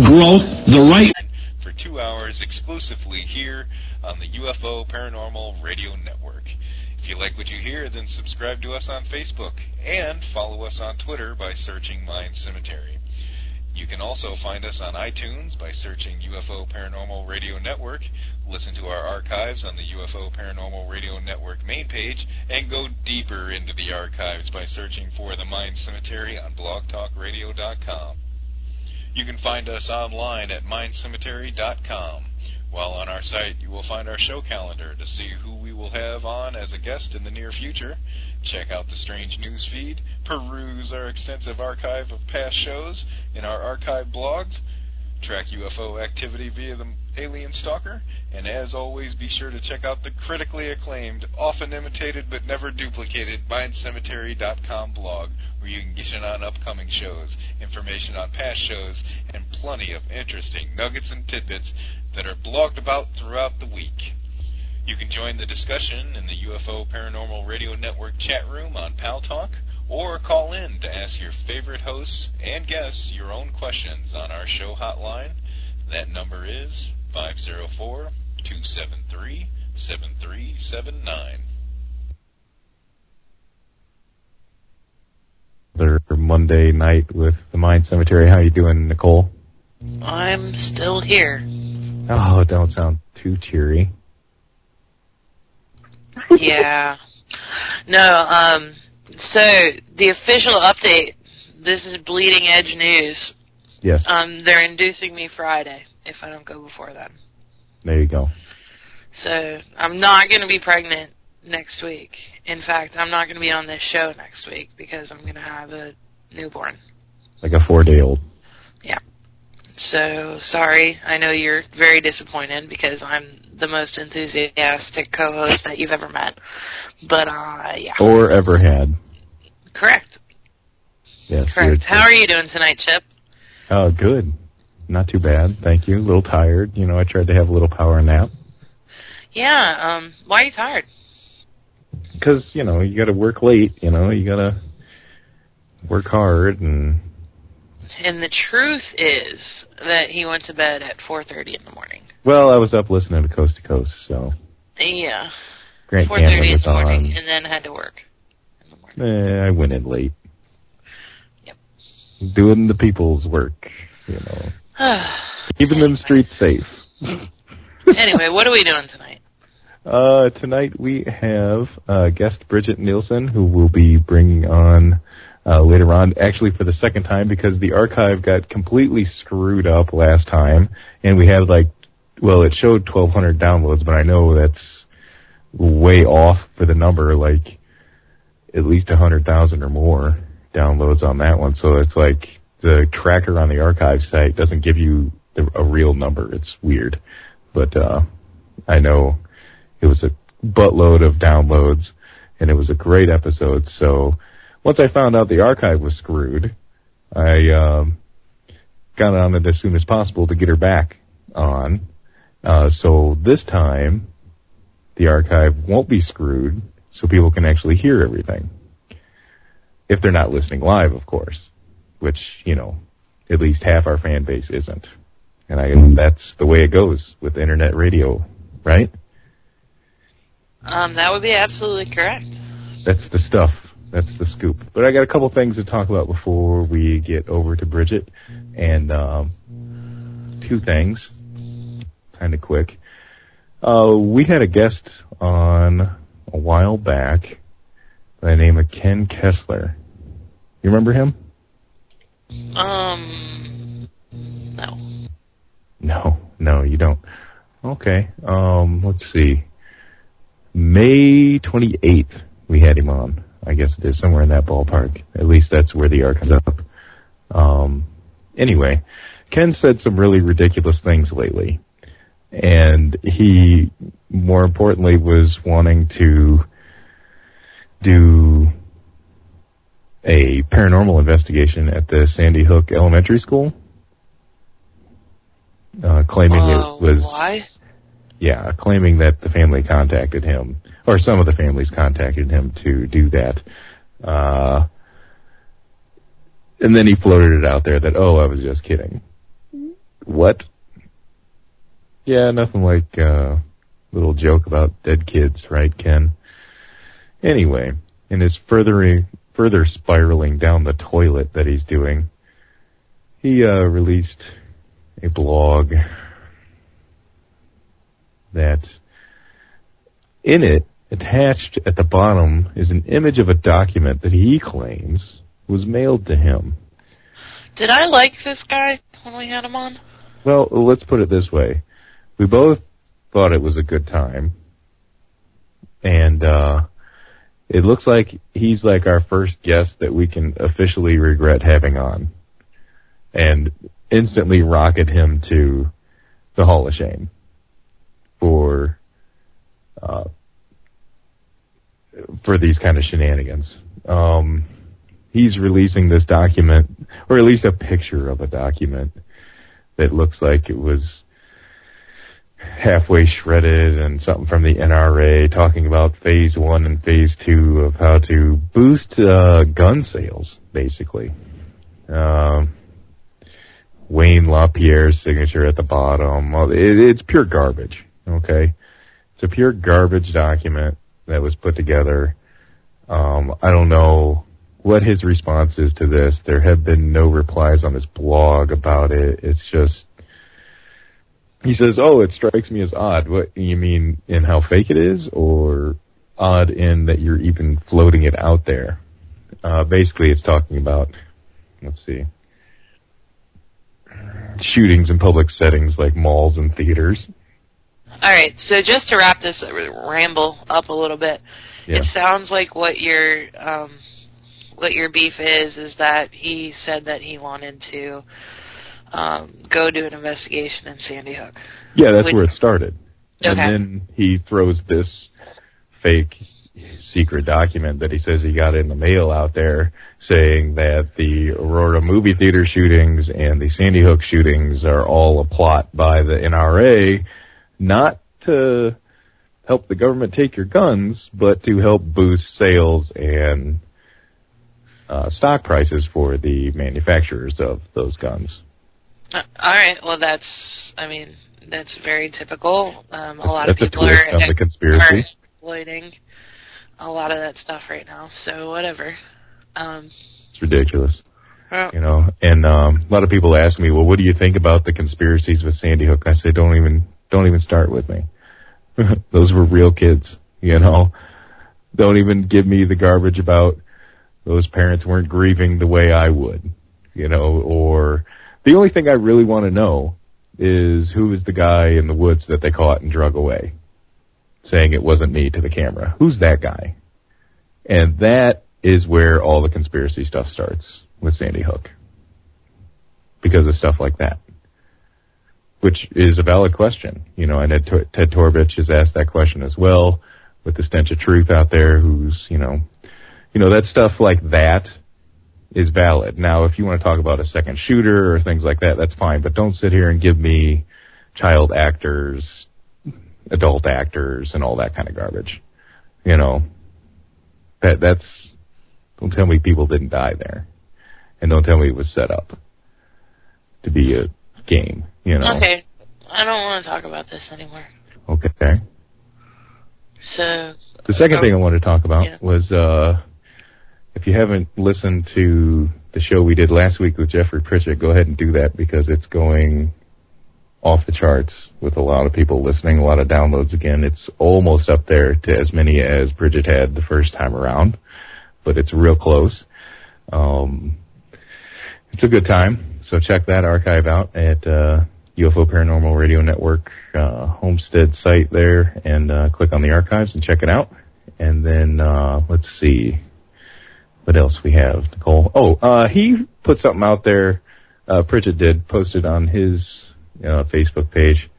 growth, the right... For 2 hours exclusively here on the UFO Paranormal Radio Network. If you like what you hear, then subscribe to us on Facebook and follow us on Twitter by searching Mind-Cemetery. You can also find us on iTunes by searching UFO Paranormal Radio Network, listen to our archives on the UFO Paranormal Radio Network main page, and go deeper into the archives by searching for the Mind Cemetery on blogtalkradio.com. You can find us online at mindcemetery.com. While on our site, you will find our show calendar to see who we will have on as a guest in the near future. Check out the Strange News feed, peruse our extensive archive of past shows in our archive blogs, track UFO activity via the Alien Stalker, and as always, be sure to check out the critically acclaimed, often imitated but never duplicated mindcemetery.com blog, where you can get in on upcoming shows, information on past shows, and plenty of interesting nuggets and tidbits that are blogged about throughout the week. You can join the discussion in the UFO Paranormal Radio Network chat room on Pal Talk, or call in to ask your favorite hosts and guests your own questions on our show hotline. That number is 504-273-7379. Another Monday night with the Mind Cemetery. How you doing, Nicole? I'm still here. Oh, don't sound too cheery. Yeah. No, so the official update, this is Bleeding Edge News. Yes. They're inducing me Friday if I don't go before then. There you go. So I'm not going to be pregnant next week. In fact, I'm not going to be on this show next week because I'm going to have a newborn. Like a 4-day-old. Yeah. So, sorry. I know you're very disappointed because I'm the most enthusiastic co-host that you've ever met. But, yeah. Or ever had. Correct. Yes. Correct. How are you doing tonight, Chip? Oh, good. Not too bad, thank you. A little tired. You know, I tried to have a little power nap. Yeah, why are you tired? Because, you know, you got to work late, you know, you got to work hard. And the truth is that he went to bed at 4:30 in the morning. Well, I was up listening to Coast to Coast, so. Yeah. Grant 4:30 in was the morning, on. and then had to work in the morning. I went in late. Yep. Doing the people's work, you know. Keeping them streets safe. Anyway, what are we doing tonight? Tonight we have guest Bridget Nielsen, who will be bringing on later on, actually for the second time, because the archive got completely screwed up last time, and we had it showed 1,200 downloads, but I know that's way off for the number, like at least 100,000 or more downloads on that one, so it's like the tracker on the archive site doesn't give you a real number. It's weird, but I know it was a buttload of downloads, and it was a great episode. So once I found out the archive was screwed, I got on it as soon as possible to get her back on. So this time, the archive won't be screwed, so people can actually hear everything. If they're not listening live, of course, which, you know, at least half our fan base isn't. And that's the way it goes with internet radio, right? That would be absolutely correct. That's the stuff. That's the scoop. But I got a couple things to talk about before we get over to Bridget. And 2 things, kind of quick. We had a guest on a while back by the name of Ken Kessler. You remember him? No. No, you don't. Okay. Let's see. May 28th, we had him on. I guess it is somewhere in that ballpark. At least that's where the arc is up. Anyway, Ken said some really ridiculous things lately. And he, more importantly, was wanting to do a paranormal investigation at the Sandy Hook Elementary School. Claiming it was... Why? Yeah, claiming that the family contacted him, or some of the families contacted him to do that. And then he floated it out there that, I was just kidding. what? Yeah, nothing like a little joke about dead kids, right, Ken? Anyway, in his further spiraling down the toilet that he's doing, he released a blog that, in it, attached at the bottom, is an image of a document that he claims was mailed to him. Did I like this guy when we had him on? Well, let's put it this way. We both thought it was a good time, and it looks like he's like our first guest that we can officially regret having on, and instantly rocket him to the Hall of Shame for these kind of shenanigans. He's releasing this document, or at least a picture of a document that looks like it was halfway shredded, and something from the NRA talking about Phase 1 and Phase 2 of how to boost gun sales, basically. Wayne LaPierre's signature at the bottom. It's pure garbage, okay? It's a pure garbage document that was put together. I don't know what his response is to this. There have been no replies on his blog about it. It's just, he says, oh, it strikes me as odd. What, you mean in how fake it is, or odd in that you're even floating it out there? Basically, it's talking about, let's see, shootings in public settings like malls and theaters. All right, so just to wrap this ramble up a little bit, yeah. It sounds like what your beef is that he said that he wanted to go do an investigation in Sandy Hook. Yeah, that's where it started. Okay. And then he throws this fake secret document that he says he got in the mail out there saying that the Aurora movie theater shootings and the Sandy Hook shootings are all a plot by the NRA, not to help the government take your guns, but to help boost sales and stock prices for the manufacturers of those guns. All right. Well, that's very typical. A lot of people are exploiting a lot of that stuff right now. So whatever. It's ridiculous. Well, you know, and a lot of people ask me, well, what do you think about the conspiracies with Sandy Hook? I say, don't even start with me. Those were real kids, you know. Don't even give me the garbage about those parents weren't grieving the way I would, you know, or the only thing I really want to know is who is the guy in the woods that they caught and drug away, saying it wasn't me to the camera. Who's that guy? And that is where all the conspiracy stuff starts with Sandy Hook, because of stuff like that, which is a valid question. You know, and Ted Torbich has asked that question as well, with the stench of truth out there, who's, you know, that stuff like that is valid. Now, if you want to talk about a second shooter or things like that, that's fine, but don't sit here and give me child actors, adult actors, and all that kind of garbage. You know, that's, don't tell me people didn't die there. And don't tell me it was set up to be a game, you know. Okay. I don't want to talk about this anymore. Okay. So the second thing I wanted to talk about was, if you haven't listened to the show we did last week with Jeffrey Pritchett, go ahead and do that, because it's going off the charts with a lot of people listening, a lot of downloads again. It's almost up there to as many as Bridget had the first time around, but it's real close. It's a good time, so check that archive out at UFO Paranormal Radio Network Homestead site there, and click on the archives and check it out. And then, let's see what else we have, Nicole. Oh, he put something out there, Pritchett did, posted on his Facebook page,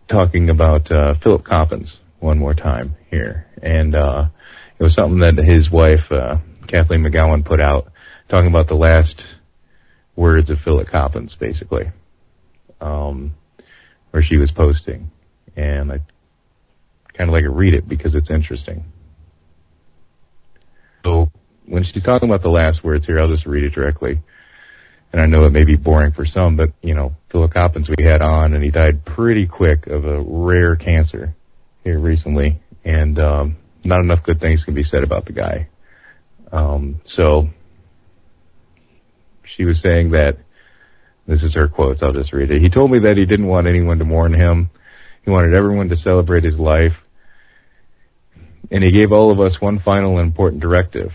talking about Philip Coppens one more time here. And it was something that his wife, Kathleen McGowan, put out, talking about the last words of Philip Coppens, basically, where she was posting. And I kind of like to read it because it's interesting. So when she's talking about the last words here, I'll just read it directly. And I know it may be boring for some, but, Philip Coppins we had on, and he died pretty quick of a rare cancer here recently. And not enough good things can be said about the guy. So she was saying that, this is her quotes, I'll just read it. He told me that he didn't want anyone to mourn him. He wanted everyone to celebrate his life. And he gave all of us one final and important directive,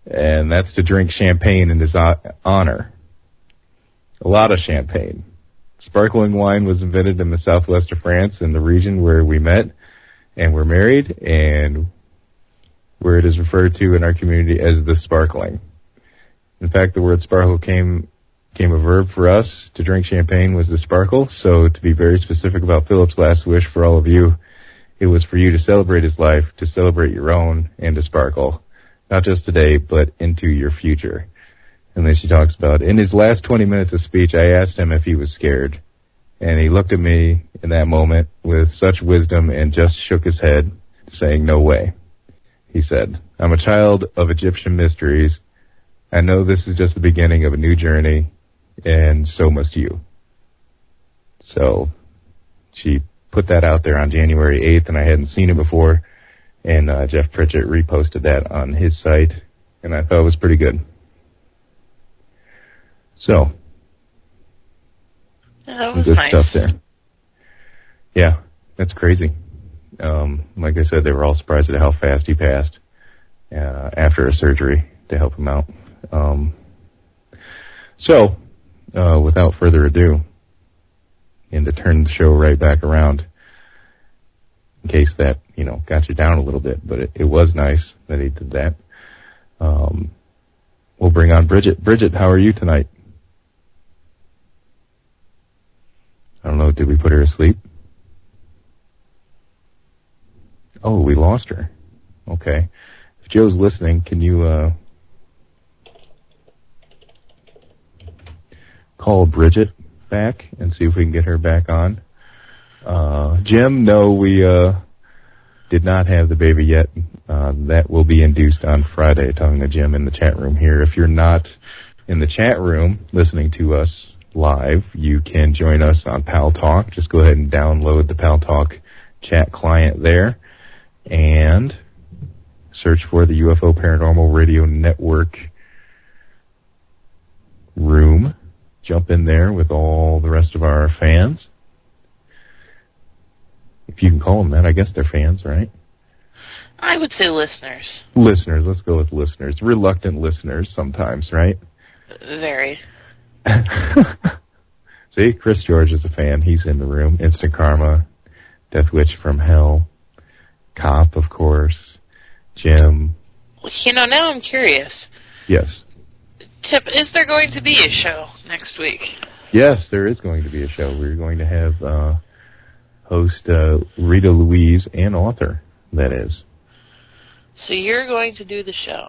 and that's to drink champagne in his honor. A lot of champagne. Sparkling wine was invented in the southwest of France, in the region where we met and were married, and where it is referred to in our community as the sparkling. In fact, the word sparkle came a verb for us. To drink champagne was to sparkle. So to be very specific about Philip's last wish for all of you, it was for you to celebrate his life, to celebrate your own, and to sparkle. Not just today, but into your future. And then she talks about, in his last 20 minutes of speech, I asked him if he was scared. And he looked at me in that moment with such wisdom and just shook his head, saying, no way. He said, I'm a child of Egyptian mysteries. I know this is just the beginning of a new journey, and so must you. So she put that out there on January 8th, and I hadn't seen it before. And Jeff Pritchett reposted that on his site, and I thought it was pretty good. So, that was good nice stuff there. Yeah, that's crazy. Like I said, they were all surprised at how fast he passed after a surgery to help him out. So, without further ado, and to turn the show right back around, in case that, got you down a little bit, but it was nice that he did that. We'll bring on Bridget. Bridget, how are you tonight? I don't know, did we put her asleep? Oh, we lost her. Okay. If Joe's listening, can you call Bridget back and see if we can get her back on? Jim, no, we did not have the baby yet. That will be induced on Friday, talking to Jim in the chat room here. If you're not in the chat room listening to us live, you can join us on Pal Talk. Just go ahead and download the Pal Talk chat client there and search for the UFO Paranormal Radio Network room. Jump in there with all the rest of our fans. If you can call them that, I guess they're fans, right? I would say listeners. Listeners, let's go with listeners. Reluctant listeners sometimes, right? Very. See, Chris George is a fan. He's in the room. Instant Karma, Death Witch from Hell, Cop, of course, Jim. Now I'm curious. Yes. Tip, is there going to be a show next week? Yes, there is going to be a show. We're going to have host Rita Louise, and author, that is. So you're going to do the show?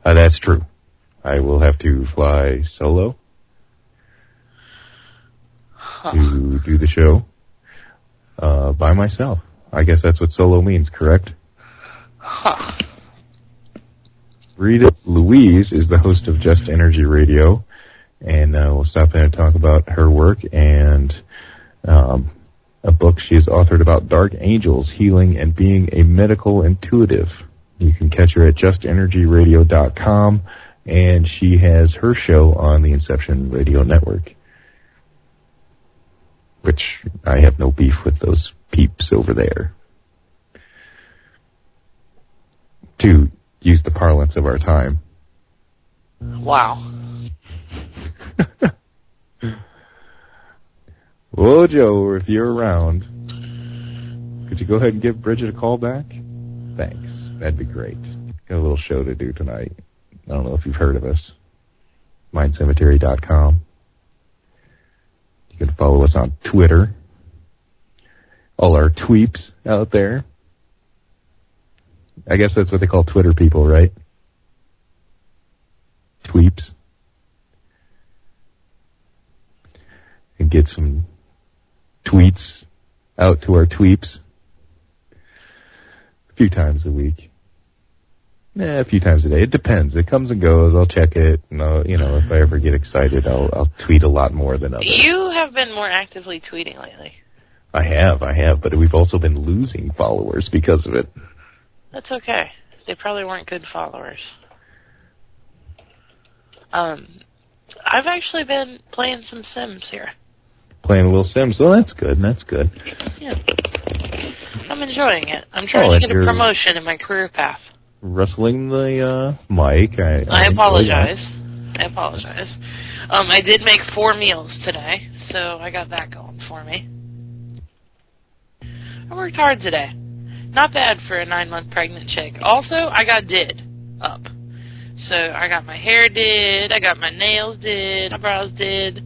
That's true. I will have to fly solo to do the show by myself. I guess that's what solo means, correct? Huh. Rita Louise is the host of Just Energy Radio, and we'll stop in and talk about her work and a book she has authored about dark angels, healing, and being a medical intuitive. You can catch her at justenergyradio.com, and she has her show on the Inception Radio Network, which I have no beef with those peeps over there. To use the parlance of our time. Wow. Well, Joe, if you're around, could you go ahead and give Bridget a call back? Thanks. That'd be great. Got a little show to do tonight. I don't know if you've heard of us. Mind-Cemetery.com. You can follow us on Twitter. All our tweeps out there. I guess that's what they call Twitter people, right? Tweeps. And get some tweets out to our tweeps a few times a week. A few times a day. It depends. It comes and goes. I'll check it. If I ever get excited, I'll tweet a lot more than others. You have been more actively tweeting lately. I have, but we've also been losing followers because of it. That's okay. They probably weren't good followers. I've actually been playing some Sims here. Playing a little Sims. Well, that's good. Yeah. I'm enjoying it. I'm trying to get a promotion in my career path. Rustling the mic. I apologize. I did make 4 meals today, so I got that going for me. I worked hard today. Not bad for a 9-month pregnant chick. Also, I got did up. So I got my hair did, I got my nails did, my brows did.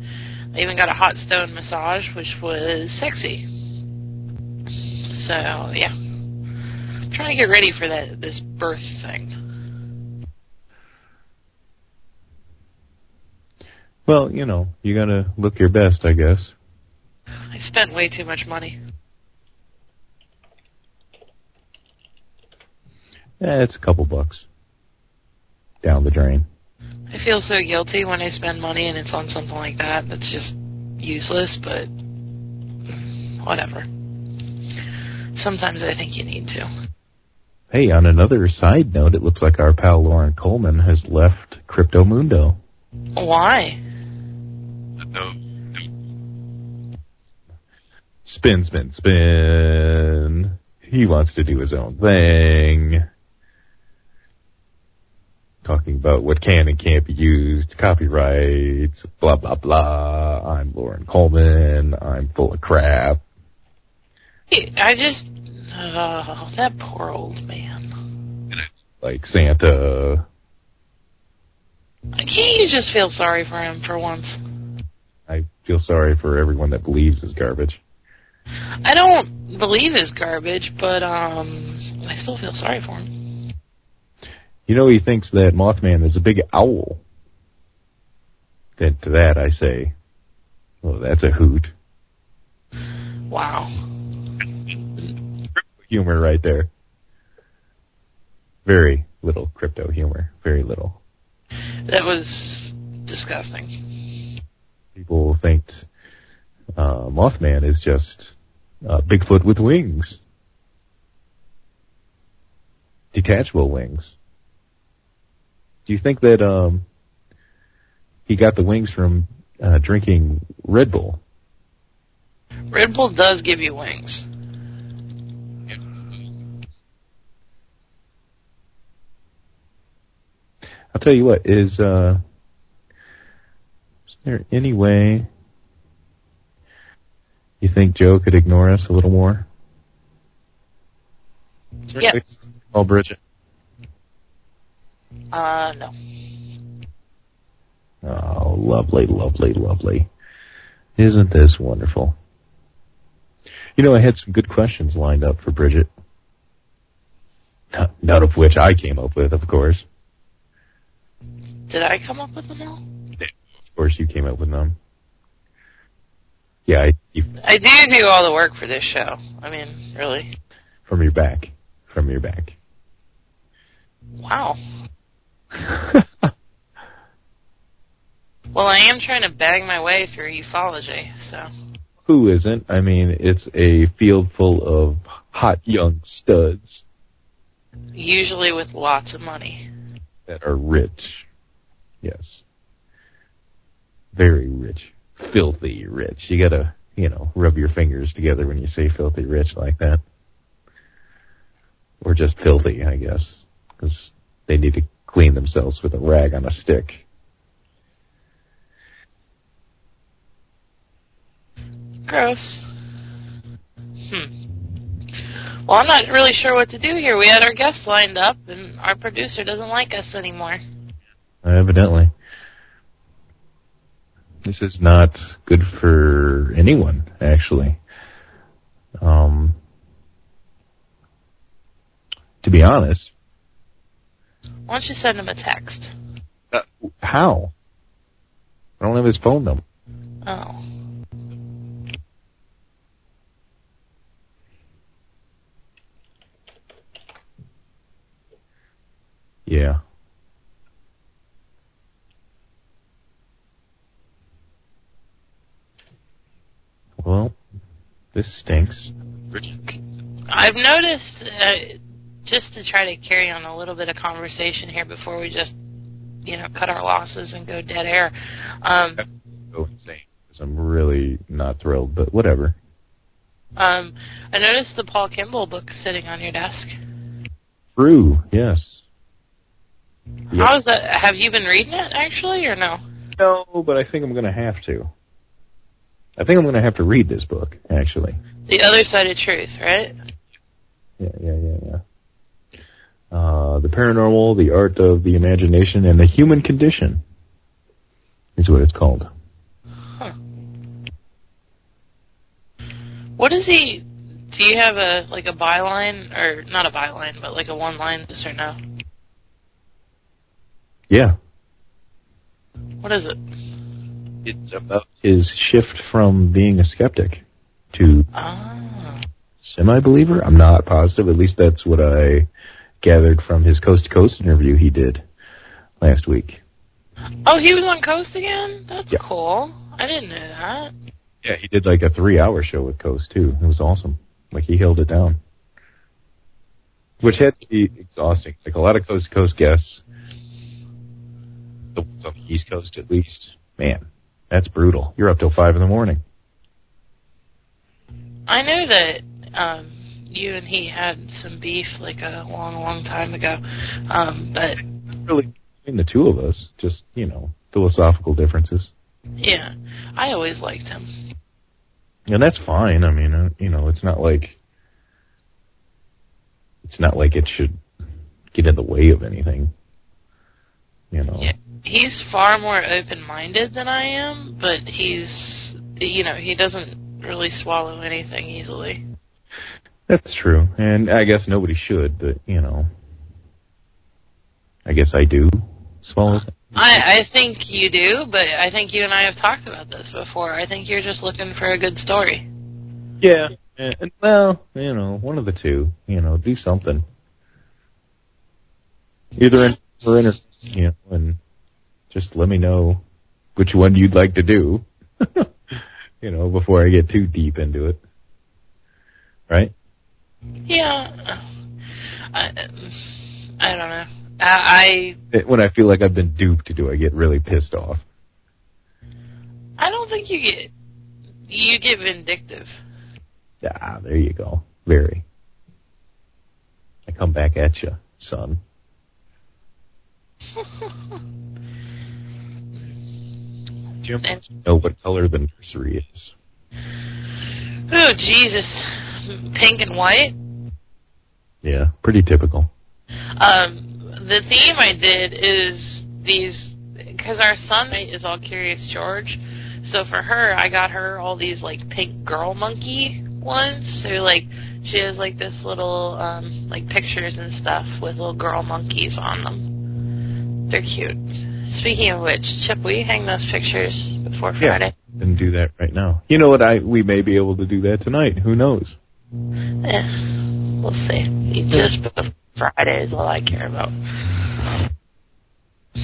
I even got a hot stone massage, which was sexy. So, yeah. I'm trying to get ready for this birth thing. Well, you gotta look your best, I guess. I spent way too much money. It's a couple bucks. Down the drain. I feel so guilty when I spend money and it's on something like that that's just useless, but whatever. Sometimes I think you need to. Hey, on another side note, it looks like our pal Lauren Coleman has left Crypto Mundo. Why? Spin. He wants to do his own thing. Talking about what can and can't be used, copyrights, blah, blah, blah. I'm Lauren Coleman. I'm full of crap. That poor old man. Like Santa. Can't you just feel sorry for him for once? I feel sorry for everyone that believes his garbage. I don't believe his garbage, but I still feel sorry for him. He thinks that Mothman is a big owl. Then to that I say, well, that's a hoot. Wow. Humor right there. Very little crypto humor. Very little. That was disgusting. People think Mothman is just Bigfoot with wings. Detachable wings. Do you think that he got the wings from drinking Red Bull? Red Bull does give you wings. I'll tell you what, is there any way you think Joe could ignore us a little more? Yes. Oh, Bridget. No. Oh, lovely. Isn't this wonderful? I had some good questions lined up for Bridget. None of which I came up with, of course. Did I come up with them all? Of course you came up with them. Yeah, I do all the work for this show. I mean, really. From your back. Wow. Well, I am trying to bang my way through ufology, so. Who isn't? I mean, it's a field full of hot young studs. Usually with lots of money. That are rich. Yes. Very rich. Filthy rich. You gotta, rub your fingers together when you say filthy rich like that. Or just filthy, I guess. Because they need to clean themselves with a rag on a stick. Gross. Well, I'm not really sure what to do here. We had our guests lined up, and our producer doesn't like us anymore. Evidently. This is not good for anyone, actually. To be honest. Why don't you send him a text? How? I don't have his phone number. Oh. Yeah. Well, this stinks. I've noticed, just to try to carry on a little bit of conversation here before we just, cut our losses and go dead air. Go insane, because I'm really not thrilled, but whatever. I noticed the Paul Kimball book sitting on your desk. True, yes. How is that? Have you been reading it, actually, or no? No, but I think I'm going to have to. I think I'm going to have to read this book, actually. The Other Side of Truth, right? Yeah. The Paranormal, the Art of the Imagination, and the Human Condition is what it's called. Huh. What is he... Do you have a byline, or not a byline, but like a one-line, yes or no? Yeah. What is it? It's about his shift from being a skeptic to semi-believer. I'm not positive. At least that's what I gathered from his Coast to Coast interview he did last week. Oh, he was on Coast again? That's cool. I didn't know that. Yeah, he did like a 3-hour show with Coast, too. It was awesome. Like, he held it down. Which had to be exhausting. Like, a lot of Coast to Coast guests, the ones on the East Coast at least, man, that's brutal. You're up till 5 in the morning. I know that you and he had some beef like a long, long time ago, but... Not really between the two of us, just, philosophical differences. Yeah, I always liked him. And that's fine. I mean, it's not like it should get in the way of anything. Yeah, he's far more open-minded than I am, but he's, he doesn't really swallow anything easily. That's true, and I guess nobody should, but, I guess I do swallow things. I think you do, but I think you and I have talked about this before. I think you're just looking for a good story. Yeah. And, well, one of the two. Do something. Either in or in, and just let me know which one you'd like to do, before I get too deep into it. Right? Yeah. I don't know. When I feel like I've been duped, do I get really pissed off? I don't think you get vindictive. Ah, there you go. Very. I come back at you, son. Jim wants to know what color the nursery is. Oh, Jesus. Pink and white? Yeah, pretty typical. The theme I did is these, because our son is all Curious George, so for her, I got her all these, pink girl monkey ones, so, she has, this little, pictures and stuff with little girl monkeys on them. They're cute. Speaking of which, Chip, will you hang those pictures before Friday? Yeah, and do that right now. You know what, we may be able to do that tonight. Who knows? We'll see. Just Friday is all I care about.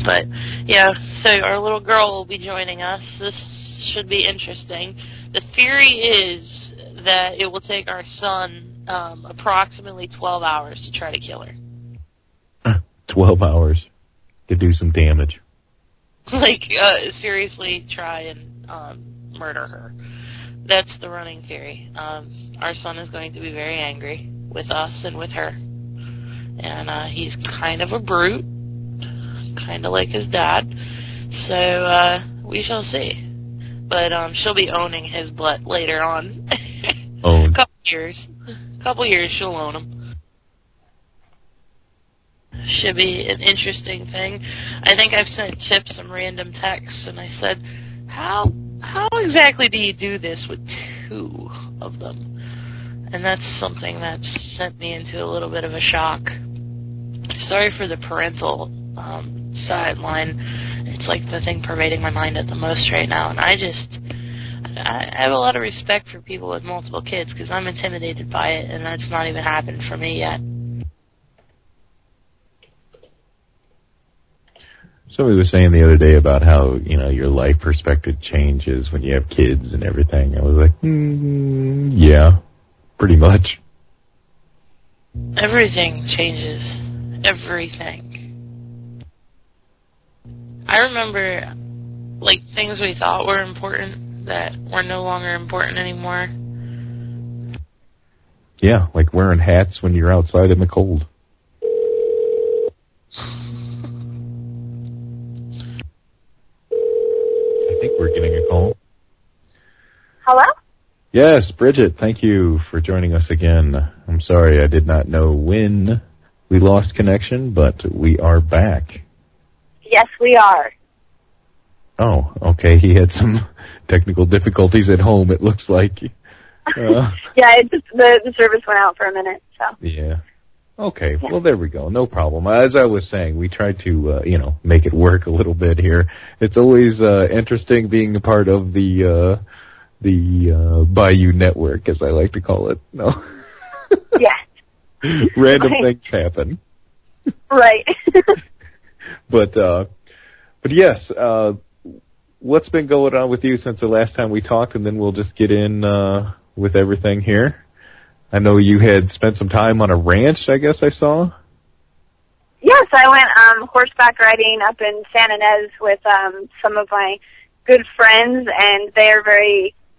But, yeah, so our little girl will be joining us. This should be interesting. The theory is that it will take our son approximately 12 hours to try to kill her. 12 hours to do some damage. Seriously try and murder her. That's the running theory. Our son is going to be very angry with us and with her. And he's kind of a brute, kind of like his dad. So we shall see. But she'll be owning his butt later on. Owned. Couple years she'll own him. Should be an interesting thing. I think I've sent Chip some random texts, and I said, how exactly do you do this with 2 of them? And that's something that's sent me into a little bit of a shock. Sorry for the parental sideline. It's like the thing pervading my mind at the most right now. And I have a lot of respect for people with multiple kids because I'm intimidated by it, and that's not even happened for me yet. Somebody was saying the other day about how, your life perspective changes when you have kids and everything. I was like, yeah, pretty much. Everything changes. Everything. I remember, things we thought were important that were no longer important anymore. Yeah, like wearing hats when you're outside in the cold. I think we're getting a call. Hello? Yes, Bridget, thank you for joining us again. I'm sorry I did not know when we lost connection, but we are back. Yes, we are. Oh, okay. He had some technical difficulties at home, it looks like. Yeah, the service went out for a minute, so. Yeah. Okay, well, there we go. No problem. As I was saying, we tried to, make it work a little bit here. It's always interesting being a part of the Bayou Network, as I like to call it. No. Yeah. Random things happen. Right. But yes, what's been going on with you since the last time we talked, and then we'll just get in with everything here. I know you had spent some time on a ranch, I guess I saw. Yes, I went horseback riding up in San Ynez with some of my good friends, and they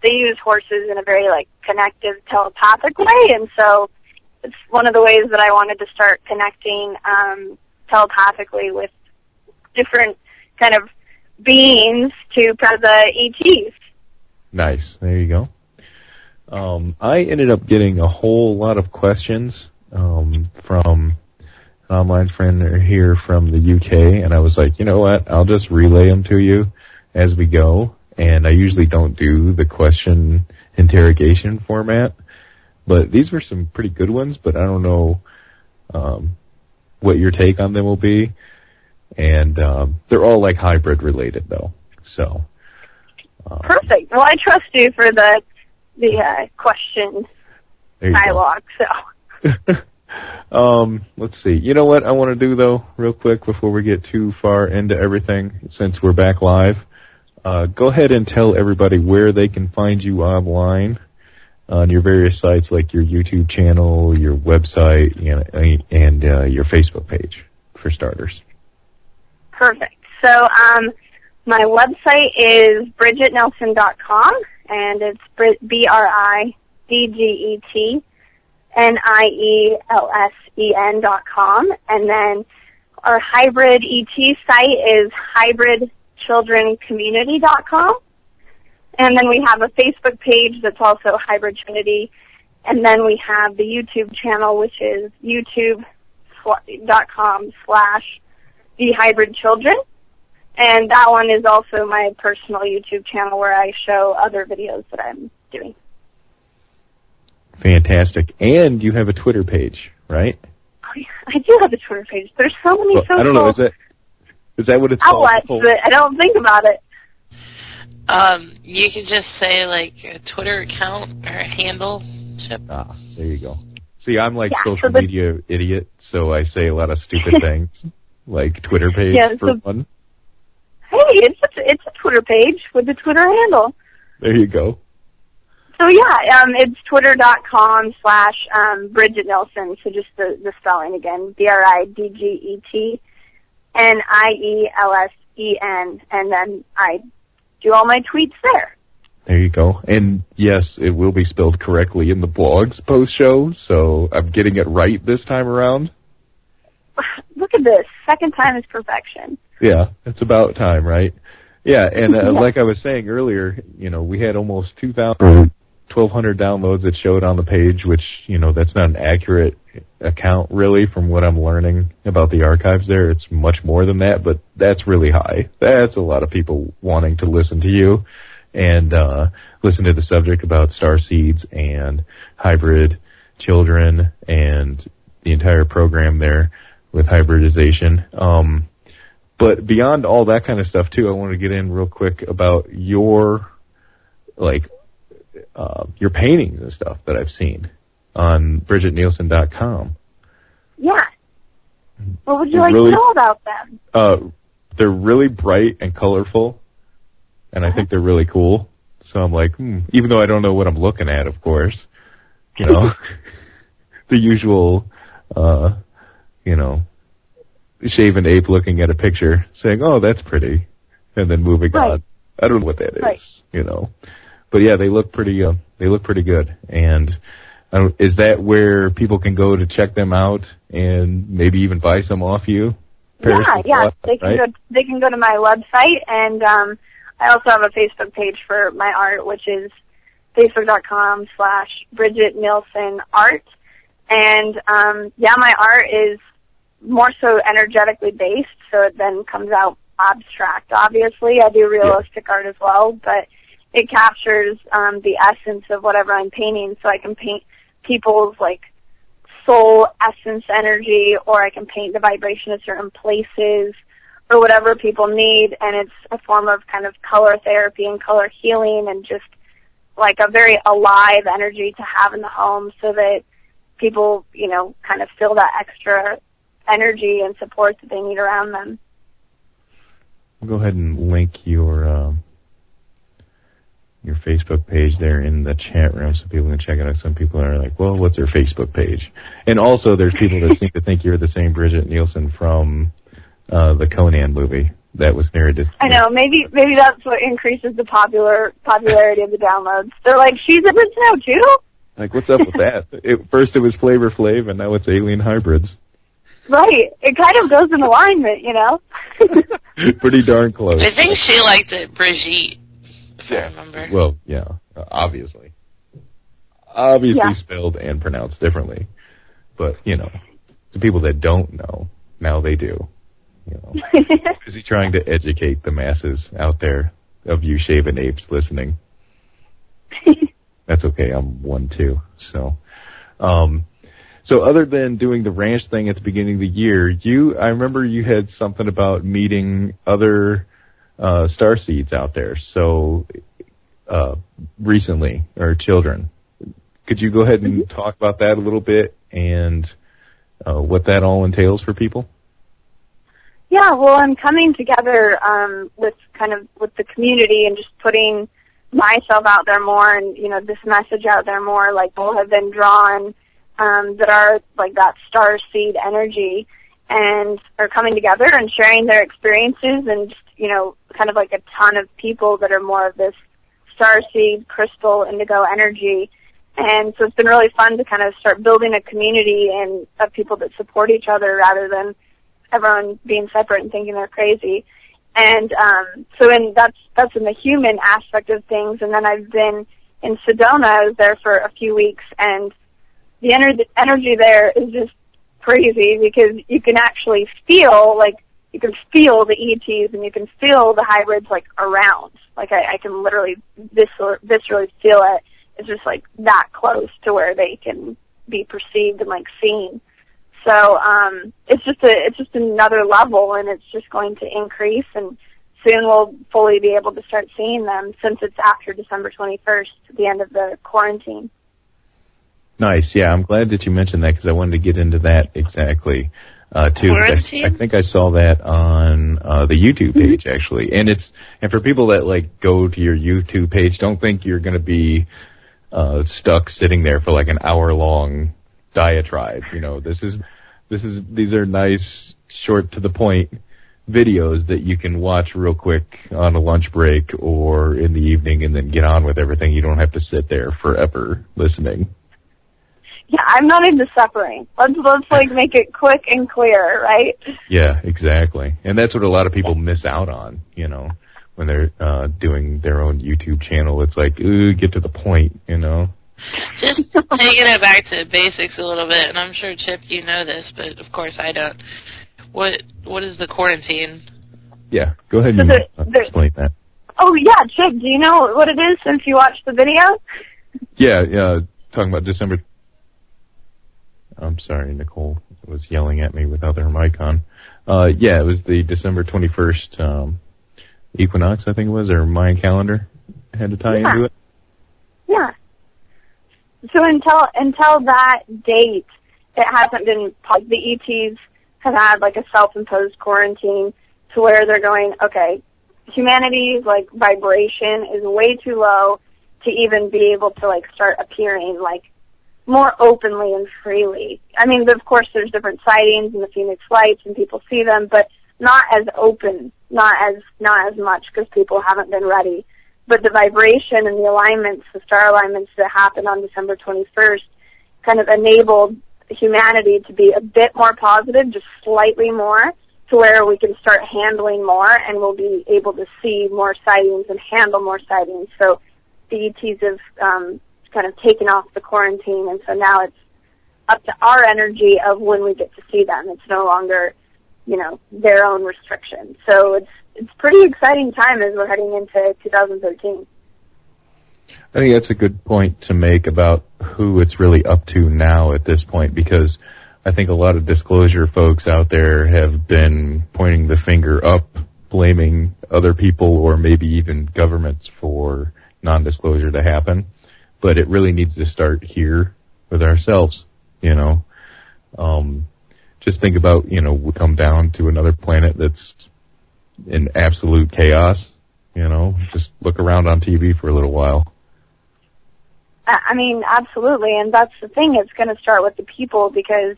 use horses in a very connective, telepathic way, and so it's one of the ways that I wanted to start connecting telepathically with different kind of beings to the ETs. Nice. There you go. I ended up getting a whole lot of questions from an online friend here from the UK, and I was like, you know what, I'll just relay them to you as we go, and I usually don't do the question interrogation format, but these were some pretty good ones, but I don't know what your take on them will be, and they're all hybrid related, though, so. Perfect. Well, I trust you for the question dialogue, so. Let's see. You know what I want to do, though, real quick, before we get too far into everything, since we're back live? Go ahead and tell everybody where they can find you online on your various sites, like your YouTube channel, your website, and your Facebook page, for starters. Perfect. So my website is BridgetNelson.com, and it's BridgetNielsen.com, and then our hybrid ET site is hybridchildrencommunity.com, and then we have a Facebook page that's also Hybrid Trinity, and then we have the YouTube channel, which is youtube.com/thehybridchildren. And that one is also my personal YouTube channel where I show other videos that I'm doing. Fantastic. And you have a Twitter page, right? Oh, yeah, I do have a Twitter page. There's so many social I don't know, is that what it's outlets, called? but I don't think about it. You could just say, a Twitter account or a handle. Ah, there you go. See, I'm social so media idiot, so I say a lot of stupid things, like Twitter page for one. Hey, it's a Twitter page with a Twitter handle. There you go. So yeah, it's twitter.com/Bridget Nelson. So just the spelling again, BridgetNielsen, and then I do all my tweets there. There you go. And yes, it will be spelled correctly in the blogs post-show, so I'm getting it right this time around. Look at this. Second time is perfection. Yeah, it's about time, right? Yeah, and like I was saying earlier, we had almost 1,200 downloads that showed on the page, which, that's not an accurate account, really, from what I'm learning about the archives there. It's much more than that, but that's really high. That's a lot of people wanting to listen to you and listen to the subject about starseeds and hybrid children and the entire program there with hybridization. But beyond all that kind of stuff, too, I want to get in real quick about your paintings and stuff that I've seen on BridgetNielsen.com. Yeah. What would you like to know about them? they're really bright and colorful, and I think they're really cool. So I'm like, even though I don't know what I'm looking at, of course, you know, the usual, you know, shaven ape looking at a picture, saying, "Oh, that's pretty," and then moving on. I don't know what that is, you know. But yeah, they look pretty. They look pretty good. And is that where people can go to check them out and maybe even buy some off you? Yeah. They can go to my website, and I also have a Facebook page for my art, which is facebook.com/Bridget Nielsen Art. And my art is more so energetically based, so it then comes out abstract. Obviously, I do realistic art as well, but it captures the essence of whatever I'm painting. So I can paint people's like soul essence energy, or I can paint the vibration of certain places, or whatever people need. And it's a form of kind of color therapy and color healing, and just like a very alive energy to have in the home, so that people, you know, kind of feel that extra energy and support that they need around them. I'll go ahead and link your Facebook page there in the chat room so people can check it out. Some people are like, well, what's their Facebook page? And also there's people that seem to think you're the same Bridget Nielsen from the Conan movie. That was near a distance. I know. Maybe that's what increases the popularity of the downloads. They're like, she's a Bridget now too? Like, what's up with that? First it was Flavor Flav, and now it's Alien Hybrids. Right. It kind of goes in alignment, you know? Pretty darn close. I think she liked it, Brigitte, if I remember. Well, yeah, obviously. Obviously spelled and pronounced differently. But, you know, to people that don't know, now they do. You know, is he trying to educate the masses out there of you shaven apes listening? That's okay. I'm one too. So other than doing the ranch thing at the beginning of the year, I remember you had something about meeting other starseeds out there. So recently, or children. Could you go ahead and talk about that a little bit and what that all entails for people? Yeah, well, I'm coming together with the community and just putting myself out there more, and, you know, this message out there more. Like, people have been drawn that are like that star seed energy, and are coming together and sharing their experiences, and just, you know, kind of like a ton of people that are more of this star seed, crystal, indigo energy. And so it's been really fun to kind of start building a community and of people that support each other rather than everyone being separate and thinking they're crazy. And that's in the human aspect of things. And then I've been in Sedona. I was there for a few weeks, and the energy there is just crazy, because you can actually feel, like, you can feel the ETs and you can feel the hybrids, like, around. Like, I can literally viscerally feel it. It's just, like, that close to where they can be perceived and, like, seen. So it's just another level, and it's just going to increase, and soon we'll fully be able to start seeing them, since it's after December 21st, the end of the quarantine. Nice. Yeah, I'm glad that you mentioned that, because I wanted to get into that exactly too. I think I saw that on the YouTube page, actually. And for people that like go to your YouTube page, don't think you're going to be stuck sitting there for like an hour-long diatribe. You know, these are nice, short to the point videos that you can watch real quick on a lunch break or in the evening, and then get on with everything. You don't have to sit there forever listening. Yeah, I'm not into suffering. Let's like make it quick and clear, right? Yeah, exactly. And that's what a lot of people miss out on, you know, when they're doing their own YouTube channel. It's like, ooh, get to the point, you know. Just taking it back to basics a little bit, and I'm sure, Chip, you know this, but of course I don't. What is the quarantine? Yeah, go ahead and explain that. Oh, yeah, Chip, do you know what it is since you watched the video? Yeah, talking about December... I'm sorry, Nicole was yelling at me without her mic on. Yeah, it was the December 21st equinox, I think it was, or Mayan calendar had to tie into it. Yeah. So until that date, it hasn't been, the ETs have had like a self-imposed quarantine, to where they're going, okay, humanity's, like, vibration is way too low to even be able to, like, start appearing, like, more openly and freely. I mean, of course, there's different sightings and the Phoenix Lights, and people see them, but not as open, not as much, because people haven't been ready. But the vibration and the alignments, the star alignments that happened on December 21st, kind of enabled humanity to be a bit more positive, just slightly more, to where we can start handling more, and we'll be able to see more sightings and handle more sightings. So the ETs have kind of taken off the quarantine, and so now it's up to our energy of when we get to see them. It's no longer, you know, their own restrictions. So it's pretty exciting time as we're heading into 2013. I think that's a good point to make about who it's really up to now at this point, because I think a lot of disclosure folks out there have been pointing the finger up, blaming other people or maybe even governments for non-disclosure to happen. But it really needs to start here with ourselves, you know. Just think about, you know, we come down to another planet that's in absolute chaos, you know. Just look around on TV for a little while. I mean, absolutely, and that's the thing. It's going to start with the people, because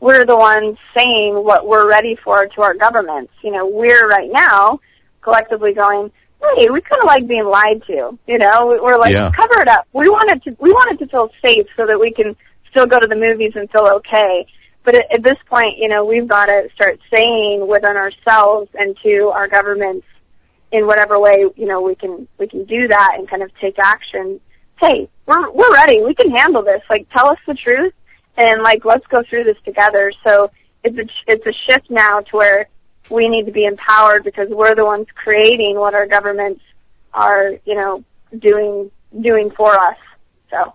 we're the ones saying what we're ready for to our governments. You know, we're right now collectively going, hey, we kind of like being lied to. You know, we're like, cover it up. We want it to feel safe so that we can still go to the movies and feel okay. But at this point, you know, we've got to start saying within ourselves and to our governments in whatever way, you know, we can do that and kind of take action. Hey, we're ready. We can handle this. Like, tell us the truth, and like, let's go through this together. So it's a shift now to where we need to be empowered, because we're the ones creating what our governments are, you know, doing for us. So.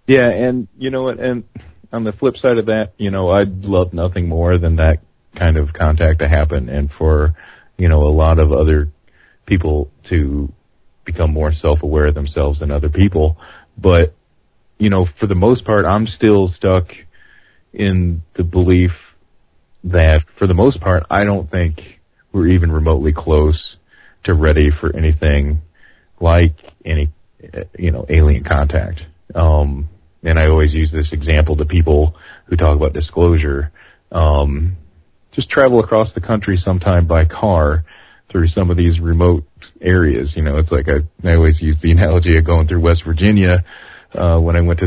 Yeah, and you know what? And on the flip side of that, you know, I'd love nothing more than that kind of contact to happen, and for, you know, a lot of other people to become more self-aware of themselves than other people. But, you know, for the most part, I'm still stuck in the belief that, for the most part, I don't think we're even remotely close to ready for anything like any, you know, alien contact. And I always use this example to people who talk about disclosure. Just travel across the country sometime by car through some of these remote areas. You know, it's like I always use the analogy of going through West Virginia when I went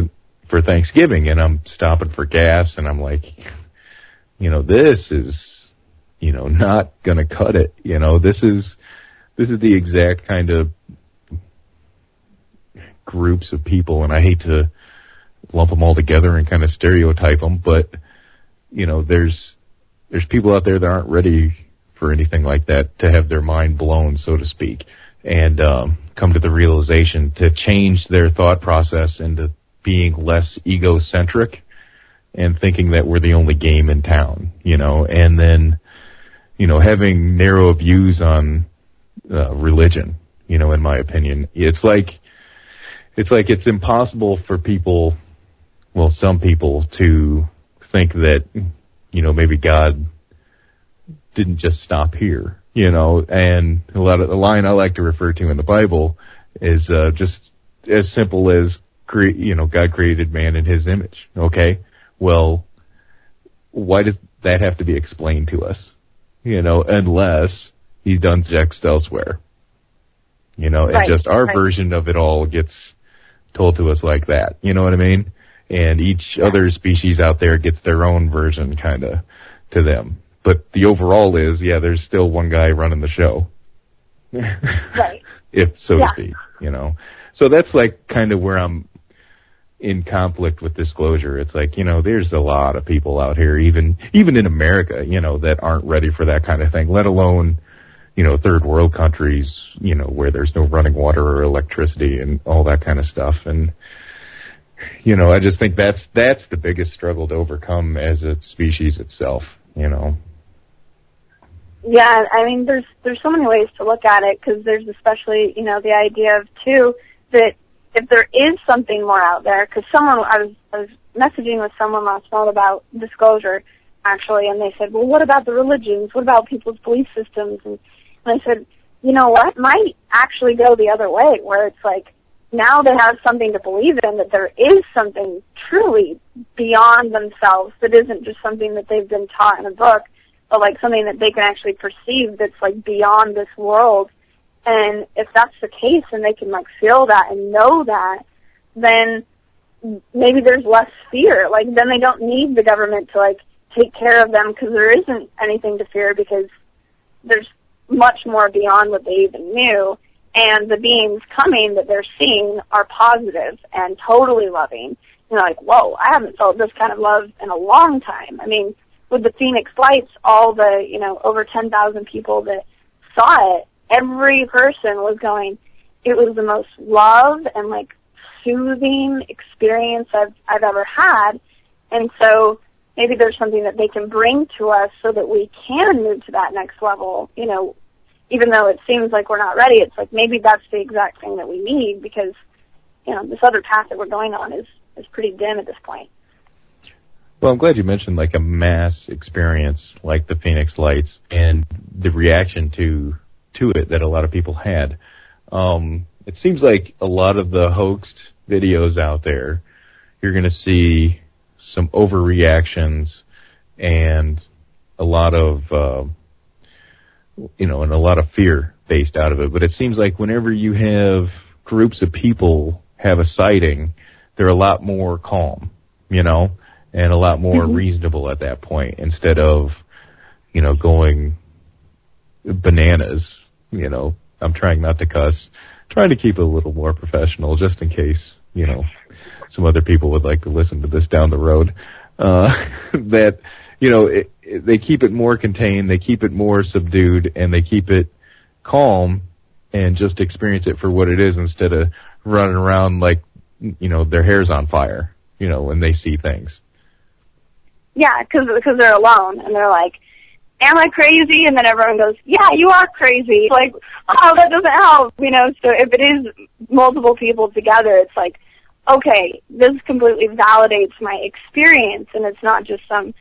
for Thanksgiving, and I'm stopping for gas, and I'm like, you know, this is, you know, not going to cut it. You know, this is the exact kind of groups of people, and I hate to lump them all together and kind of stereotype them, but, you know, there's people out there that aren't ready for anything like that, to have their mind blown, so to speak, and come to the realization to change their thought process into being less egocentric and thinking that we're the only game in town, you know, and then, you know, having narrow views on religion, you know, in my opinion. It's like it's impossible for people, well, some people, to think that, you know, maybe God didn't just stop here, you know. And the line I like to refer to in the Bible is just as simple as, you know, God created man in his image. Okay, well, why does that have to be explained to us? You know, unless he's done text elsewhere. You know, and just our version of it all gets told to us like that. You know what I mean? And each other species out there gets their own version kind of to them. But the overall is, yeah, there's still one guy running the show. Right. If so to speak, you know. So that's like kind of where I'm in conflict with disclosure. It's like, you know, there's a lot of people out here, even in America, you know, that aren't ready for that kind of thing, let alone, you know, third world countries, you know, where there's no running water or electricity and all that kind of stuff. And, you know, I just think that's the biggest struggle to overcome as a species itself, you know. Yeah, I mean, there's so many ways to look at it, because there's especially, you know, the idea of, too, that if there is something more out there, because I was messaging with someone last night about disclosure, actually, and they said, well, what about the religions? What about people's belief systems? And I said, you know what, might actually go the other way, where it's like, now they have something to believe in, that there is something truly beyond themselves that isn't just something that they've been taught in a book, but like something that they can actually perceive that's like beyond this world. And if that's the case and they can like feel that and know that, then maybe there's less fear. Like then they don't need the government to like take care of them, because there isn't anything to fear, because there's much more beyond what they even knew. And the beings coming that they're seeing are positive and totally loving. You're like, whoa, I haven't felt this kind of love in a long time. I mean, with the Phoenix Lights, all the, over 10,000 people that saw it, every person was going, it was the most love and like soothing experience I've ever had. And so maybe there's something that they can bring to us so that we can move to that next level. Even though it seems like we're not ready, it's like maybe that's the exact thing that we need, because this other path that we're going on is pretty dim at this point. Well, I'm glad you mentioned like a mass experience like the Phoenix Lights and the reaction to it that a lot of people had. It seems like a lot of the hoaxed videos out there, you're going to see some overreactions and a lot of and a lot of fear based out of it. But it seems like whenever you have groups of people have a sighting, they're a lot more calm, and a lot more reasonable at that point, instead of, going bananas. I'm trying not to cuss, trying to keep it a little more professional, just in case, some other people would like to listen to this down the road. That, they keep it more contained, they keep it more subdued, and they keep it calm and just experience it for what it is, instead of running around like, their hair's on fire, when they see things. Yeah, because they're alone, and they're like, am I crazy? And then everyone goes, yeah, you are crazy. Like, oh, that doesn't help, So if it is multiple people together, it's like, okay, this completely validates my experience, and it's not just some,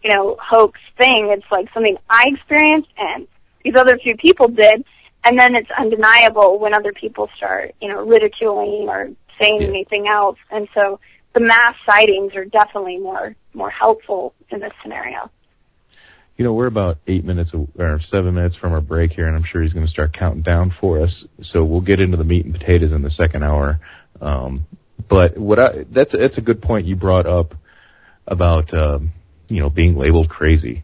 hoax thing. It's like something I experienced and these other few people did, and then it's undeniable when other people start, ridiculing or saying anything else. And so the mass sightings are definitely more helpful in this scenario. We're about 7 minutes from our break here, and I'm sure he's going to start counting down for us. So we'll get into the meat and potatoes in the second hour. But that's a good point you brought up about being labeled crazy.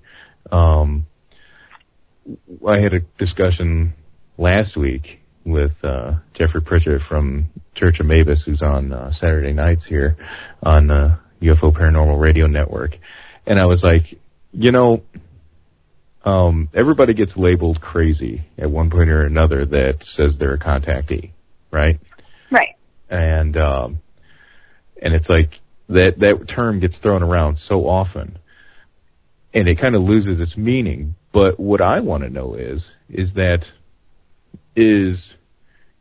I had a discussion last week with Jeffrey Pritchett from Church of Mavis, who's on Saturday nights here on UFO Paranormal Radio Network, and I was like, everybody gets labeled crazy at one point or another that says they're a contactee, right? Right. And it's like that term gets thrown around so often, and it kind of loses its meaning. But what I want to know is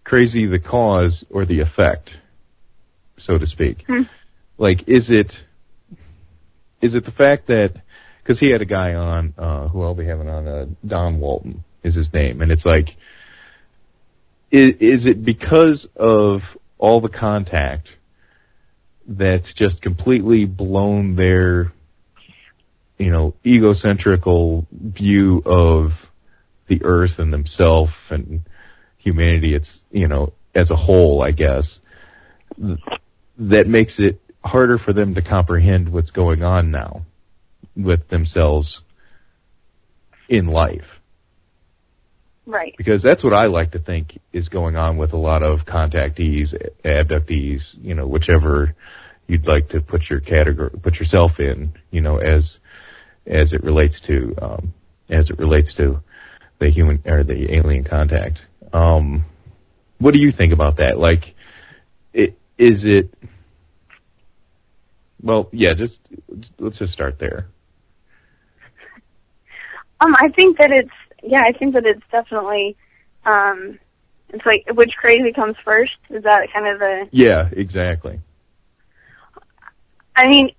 crazy the cause or the effect, so to speak? Like, is it the fact that, because he had a guy on, who I'll be having on, Don Walton is his name, and it's like, is it because of all the contact that's just completely blown their, egocentrical view of the Earth and themselves and humanity, as a whole, I guess, that makes it harder for them to comprehend what's going on now with themselves in life? Right. Because that's what I like to think is going on with a lot of contactees, abductees, whichever you'd like to put yourself in, as it relates to the human or the alien contact. What do you think about that? Like, is it? Well, yeah. Let's just start there. I think that it's definitely. It's like, which crazy comes first? Is that kind of the? Yeah, exactly. I mean,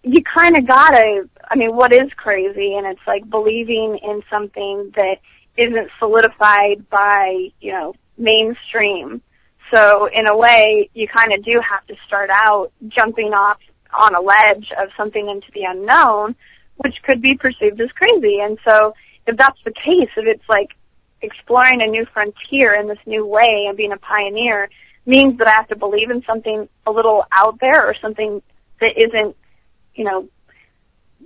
you kind of gotta, I mean, what is crazy? And it's like believing in something that isn't solidified by, mainstream. So in a way, you kind of do have to start out jumping off on a ledge of something into the unknown, which could be perceived as crazy. And so if that's the case, if it's like exploring a new frontier in this new way and being a pioneer means that I have to believe in something a little out there or something that isn't,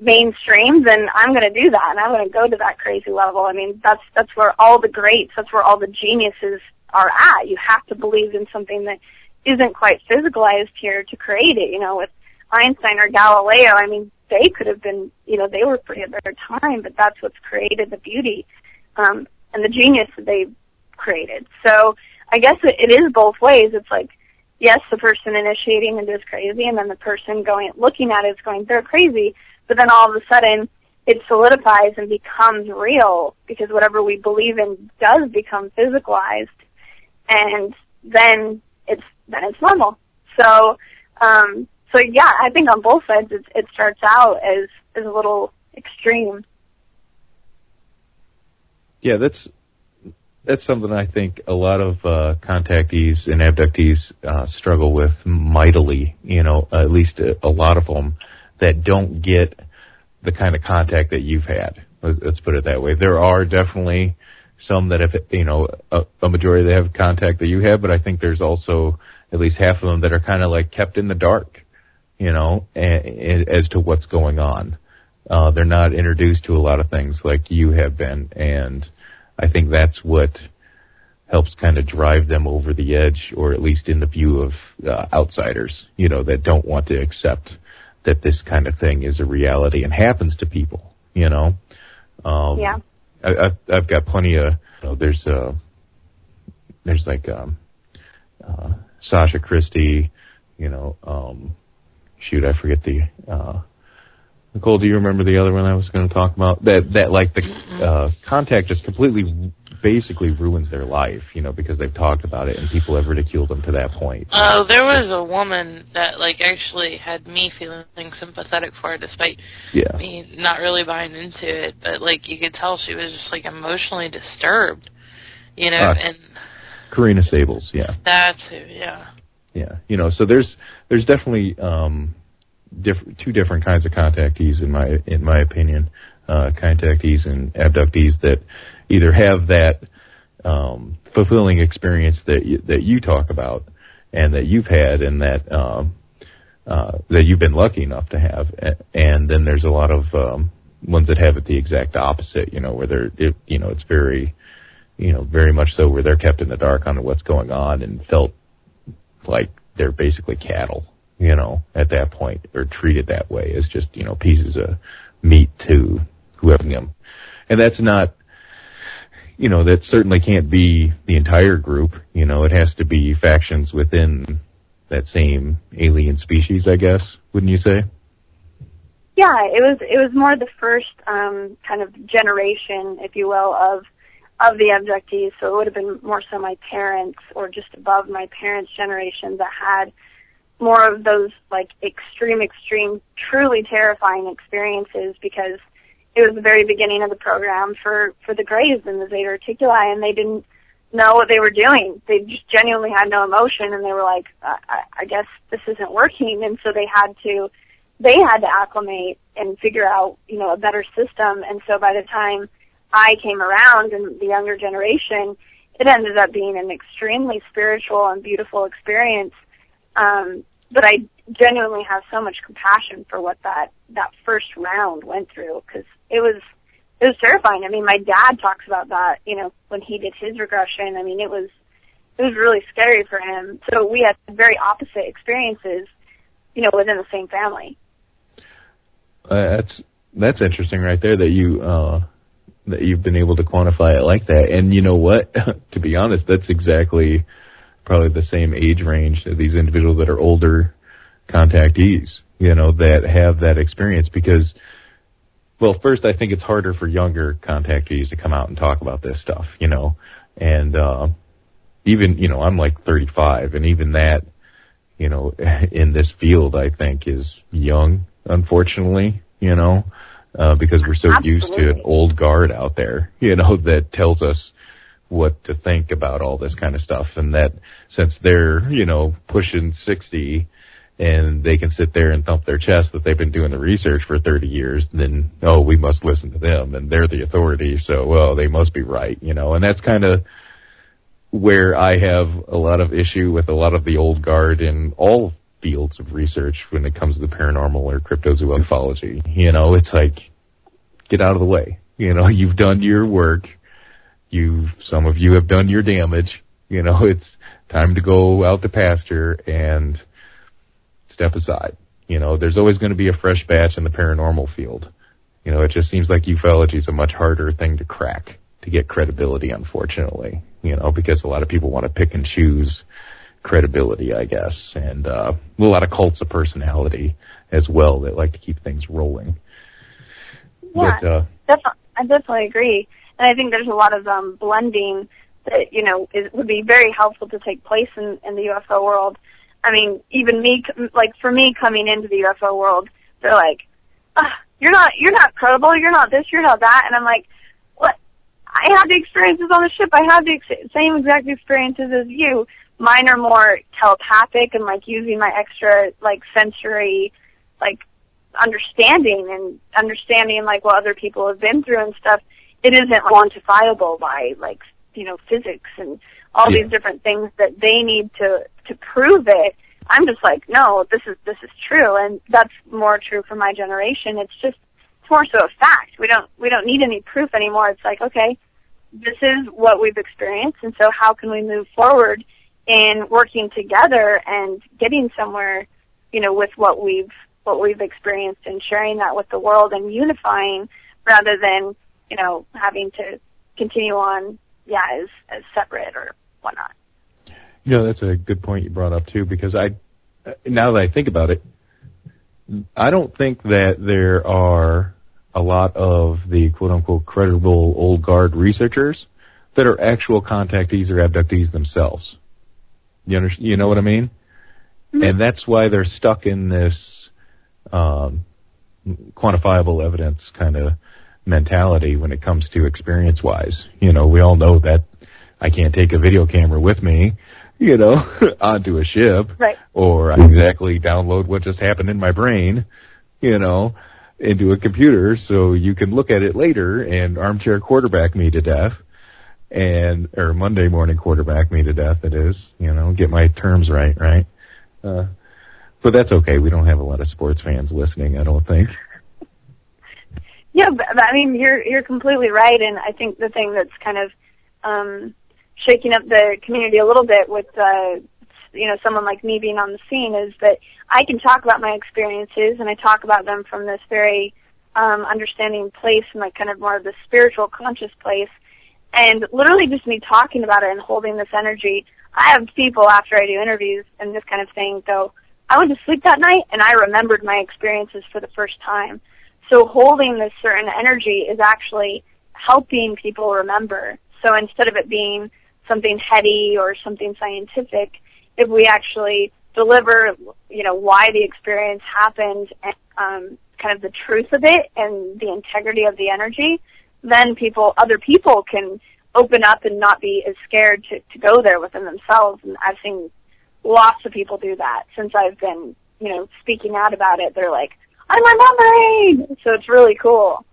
mainstream, then I'm going to do that, and I'm going to go to that crazy level. I mean, that's where all the greats, that's where all the geniuses are at. You have to believe in something that isn't quite physicalized here to create it. With Einstein or Galileo, I mean, they could have been, they were pretty at their time, but that's what's created the beauty and the genius that they created. So I guess it is both ways. It's like, yes, the person initiating it is crazy, and then the person looking at it is going, they're crazy. But then all of a sudden, it solidifies and becomes real because whatever we believe in does become physicalized, and then it's normal. So yeah, I think on both sides it starts out as a little extreme. Yeah, that's something I think a lot of contactees and abductees struggle with mightily. At least a lot of them that don't get the kind of contact that you've had. Let's put it that way. There are definitely some that have, a majority that have contact that you have, but I think there's also at least half of them that are kind of like kept in the dark, as to what's going on. They're not introduced to a lot of things like you have been, and I think that's what helps kind of drive them over the edge, or at least in the view of outsiders, that don't want to accept that this kind of thing is a reality and happens to people, Yeah. I've got plenty of, there's like Sasha Christie, shoot, I forget the, Nicole, do you remember the other one I was going to talk about? That like the contact just completely, basically ruins their life, because they've talked about it and people have ridiculed them to that point. Oh, there was a woman that actually had me feeling sympathetic for her, despite me not really buying into it. But you could tell she was just emotionally disturbed, and Karina Sables, yeah. That's who, yeah. Yeah, so there's definitely two different kinds of contactees in my opinion, contactees and abductees that either have that fulfilling experience that you talk about and that you've had and that you've been lucky enough to have, and then there's a lot of ones that have it the exact opposite, where it's very, very much so where they're kept in the dark on what's going on and felt like they're basically cattle, at that point, or treated that way as just, pieces of meat to whoever them. And that's not, that certainly can't be the entire group. It has to be factions within that same alien species, I guess, wouldn't you say? Yeah, it was more the first kind of generation, if you will, of the abductees. So it would have been more so my parents or just above my parents' generation that had more of those extreme, truly terrifying experiences, because it was the very beginning of the program for the Greys and the Zeta Reticuli, and they didn't know what they were doing. They just genuinely had no emotion, and they were like, I guess this isn't working, and so they had to acclimate and figure out, a better system. And so by the time I came around in the younger generation, it ended up being an extremely spiritual and beautiful experience. But I genuinely have so much compassion for what that first round went through, because it was terrifying. I mean, my dad talks about that, when he did his regression. I mean, it was really scary for him. So we had very opposite experiences, within the same family. That's interesting right there that you've been able to quantify it like that. And you know what? To be honest, that's exactly probably the same age range of these individuals that are older contactees, that have that experience. Because, well, first, I think it's harder for younger contactees to come out and talk about this stuff, and even, I'm like 35, and even that, in this field, I think is young, unfortunately, because we're so used to an old guard out there, that tells us what to think about all this kind of stuff. And that since they're, pushing 60 and they can sit there and thump their chest that they've been doing the research for 30 years, then, we must listen to them and they're the authority. So, well, they must be right, and that's kind of where I have a lot of issue with a lot of the old guard in all fields of research when it comes to the paranormal or cryptozoology. It's like, get out of the way. You've done your work. Some of you have done your damage. It's time to go out to pasture and step aside. There's always going to be a fresh batch in the paranormal field. It just seems like ufology is a much harder thing to crack, to get credibility, unfortunately, because a lot of people want to pick and choose credibility, I guess, and a lot of cults of personality as well that like to keep things rolling. Yeah, I definitely agree. And I think there's a lot of blending that, would be very helpful to take place in the UFO world. I mean, even me, for me coming into the UFO world, they're like, you're not credible, you're not this, you're not that. And I'm like, what? I had the experiences on the ship. I had the same exact experiences as you. Mine are more telepathic and, using my extra, sensory, understanding what other people have been through and stuff. It isn't quantifiable by, physics and all these different things that they need to prove it. I'm just like, no, this is true, and that's more true for my generation. It's more so a fact. We don't need any proof anymore. It's like, okay, this is what we've experienced, and so how can we move forward in working together and getting somewhere, with what we've experienced and sharing that with the world and unifying rather than, having to continue on, as separate or whatnot. That's a good point you brought up too, because now that I think about it, I don't think that there are a lot of the quote-unquote credible old guard researchers that are actual contactees or abductees themselves. You know what I mean? Mm-hmm. And that's why they're stuck in this quantifiable evidence kind of mentality when it comes to experience-wise. We all know that I can't take a video camera with me, onto a ship, right, or I exactly download what just happened in my brain, into a computer so you can look at it later and armchair quarterback me to death, or Monday morning quarterback me to death, it is, get my terms right? But that's okay. We don't have a lot of sports fans listening, I don't think. Yeah, but I mean, you're completely right, and I think the thing that's kind of shaking up the community a little bit with, someone like me being on the scene is that I can talk about my experiences, and I talk about them from this very understanding place and kind of more of the spiritual conscious place, and literally just me talking about it and holding this energy. I have people after I do interviews and this kind of thing go, I went to sleep that night and I remembered my experiences for the first time. So holding this certain energy is actually helping people remember. So instead of it being something heady or something scientific, if we actually deliver, why the experience happened and kind of the truth of it and the integrity of the energy, then other people can open up and not be as scared to go there within themselves. And I've seen lots of people do that since I've been, speaking out about it. They're like, I'm remembering! So it's really cool.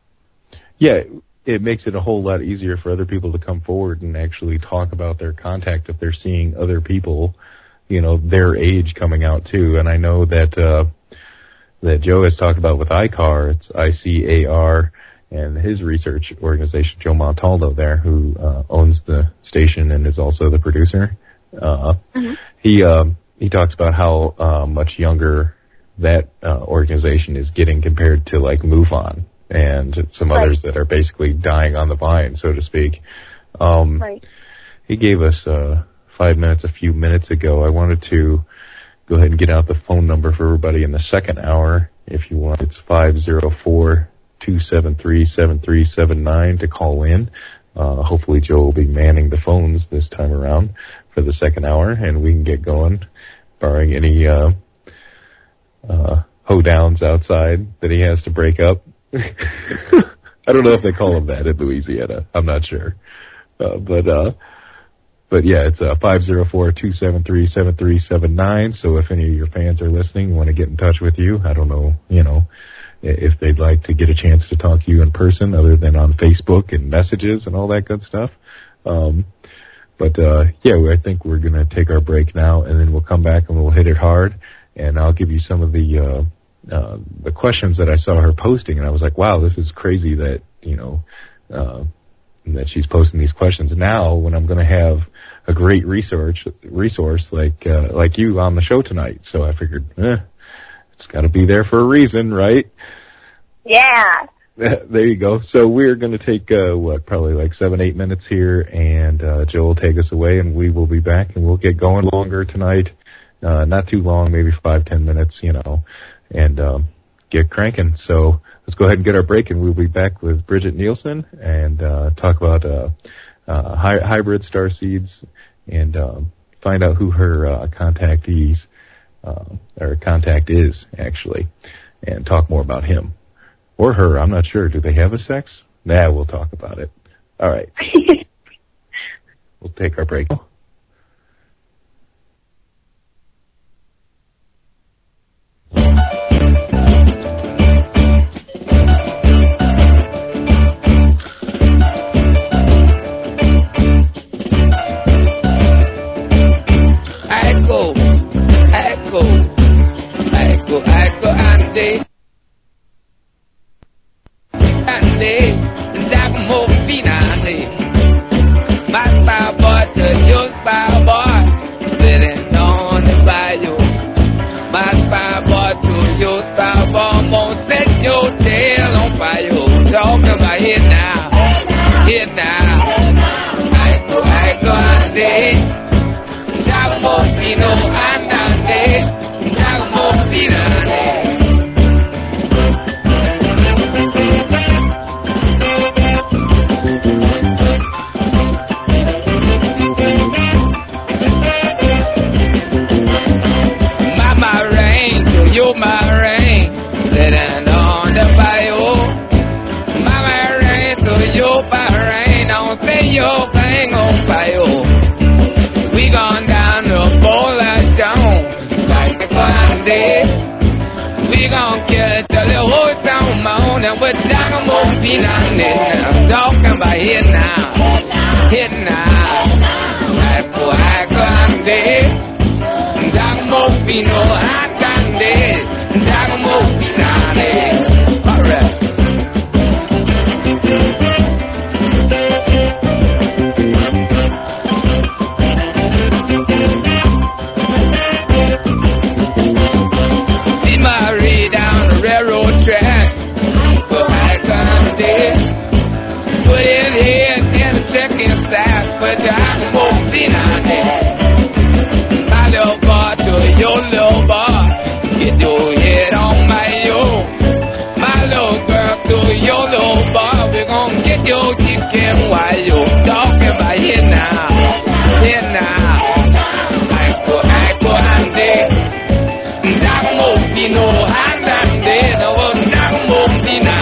Yeah, it makes it a whole lot easier for other people to come forward and actually talk about their contact if they're seeing other people, their age coming out too. And I know that Joe has talked about with ICAR, it's ICAR, and his research organization, Joe Montaldo there, who owns the station and is also the producer. He talks about how much younger that organization is getting compared to like MUFON and some others that are basically dying on the vine, so to speak. He gave us 5 minutes a few minutes ago. I wanted to go ahead and get out the phone number for everybody in the second hour if you want. It's 504-273-7379 to call in. Hopefully Joe will be manning the phones this time around for the second hour, and we can get going, barring any hoedowns outside that he has to break up. I don't know if they call them that in Louisiana. I'm not sure. But yeah, it's 504-273-7379. So if any of your fans are listening, want to get in touch with you, I don't know, if they'd like to get a chance to talk to you in person other than on Facebook and messages and all that good stuff. Yeah, I think we're going to take our break now, and then we'll come back and we'll hit it hard, and I'll give you some of the questions that I saw her posting, and I was like, wow, this is crazy that, that she's posting these questions now when I'm going to have a great resource like you on the show tonight. So I figured, it's got to be there for a reason, right? Yeah. There you go. So we're going to take, probably like 7-8 minutes here, and Joe will take us away, and we will be back, and we'll get going longer tonight. Not too long, maybe 5-10 minutes, and get cranking. So let's go ahead and get our break, and we'll be back with Bridget Nielsen and talk about hybrid starseeds and find out who her contact is, actually, and talk more about him. Or her, I'm not sure. Do they have a sex? Nah, we'll talk about it. All right. We'll take our break. Echo, Andy. My spy boy to your spy boy, sitting on the bayou. My spy boy to your spy boy, I'm gonna set your tail on fire. Talking about it now, Echo, Andy. Dagmofino, Andy. Dagmofino, Andy. My rain, sitting on the bayou. Mama rain, so your rain, don't say your thing on bayou. We gone down the Boulder Stone, like the Grande. We gon' kill till the whole town moan, and we're talking about peanut. I'm talking about here now. Echo, Grande. Talking about peanut. Alright. See Marie down the railroad track, but I can't did. Put in here in the second stack, but I'm moving on it. My little boy to your little boy. Get your head on my yo. My little girl to your little boy. We gon' get your chicken while you talking about here now. Echo, Andy. Dagmofino, Andy. No, Dagmofino, Andy.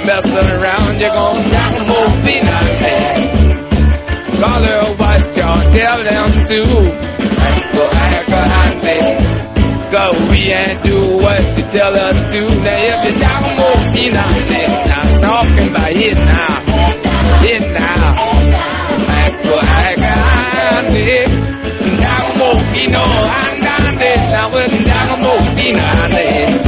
Messing around, you're gonna knock them over feet on there. Call her what y'all tell them to. Echo, Andy. Go, we ain't do what you tell us to. Now if you knock them over feet on there, I'm talking about it now. Echo, Andy. Knock them over feet on Andy. Now we're knock them over feet on there.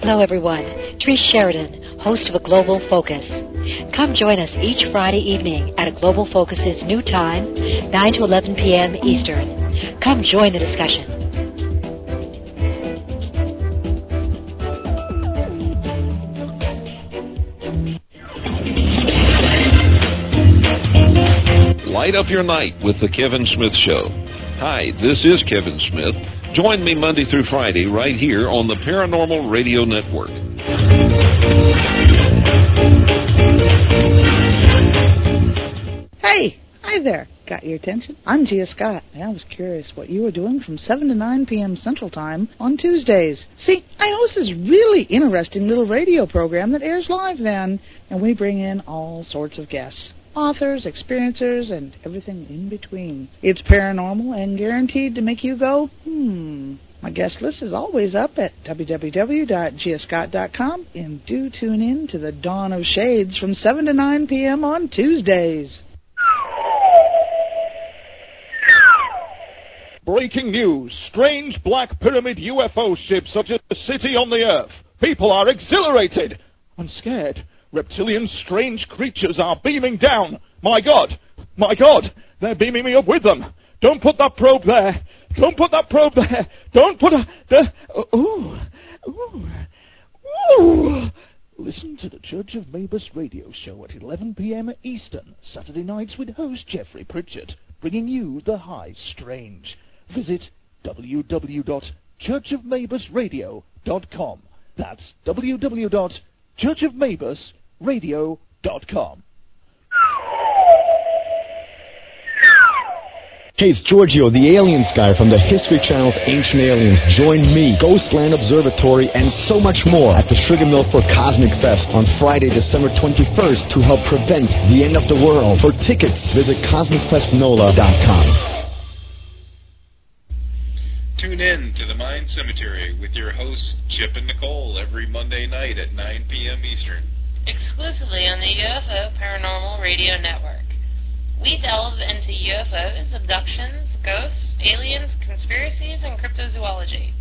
Hello, everyone. Trish Sheridan, host of A Global Focus. Come join us each Friday evening at A Global Focus's new time, 9 to 11 p.m. Eastern. Come join the discussion. Light up your night with The Kevin Smith Show. Hi, this is Kevin Smith. Join me Monday through Friday right here on the Paranormal Radio Network. Hey, hi there. Got your attention? I'm Gia Scott, and I was curious what you were doing from 7 to 9 p.m. Central Time on Tuesdays. See, I host this really interesting little radio program that airs live then, and we bring in all sorts of guests. Authors, experiencers, and everything in between. It's paranormal and guaranteed to make you go, My guest list is always up at www.giascott.com, and do tune in to the Dawn of Shades from 7 to 9 p.m. on Tuesdays. Breaking news. Strange black pyramid UFO ships are just a city on the Earth. People are exhilarated and scared. Reptilian strange creatures are beaming down. My God, they're beaming me up with them. Don't put that probe there. Don't put that probe there. Don't put Listen to the Judge of Mabus radio show at 11 p.m. Eastern, Saturday nights with host Jeffrey Pritchett, bringing you the high strange. Visit www.judgeofmabusradio.com. That's www.judgeofmabusradio.com. Hey, it's Giorgio, the Aliens guy from the History Channel's Ancient Aliens. Join me, Ghostland Observatory, and so much more at the Sugar Mill for Cosmic Fest on Friday, December 21st to help prevent the end of the world. For tickets, visit CosmicFestNola.com. Tune in to the Mind Cemetery with your hosts, Chip and Nicole, every Monday night at 9 p.m. Eastern. Exclusively on the UFO Paranormal Radio Network. We delve into UFOs, abductions, ghosts, aliens, conspiracies, and cryptozoology.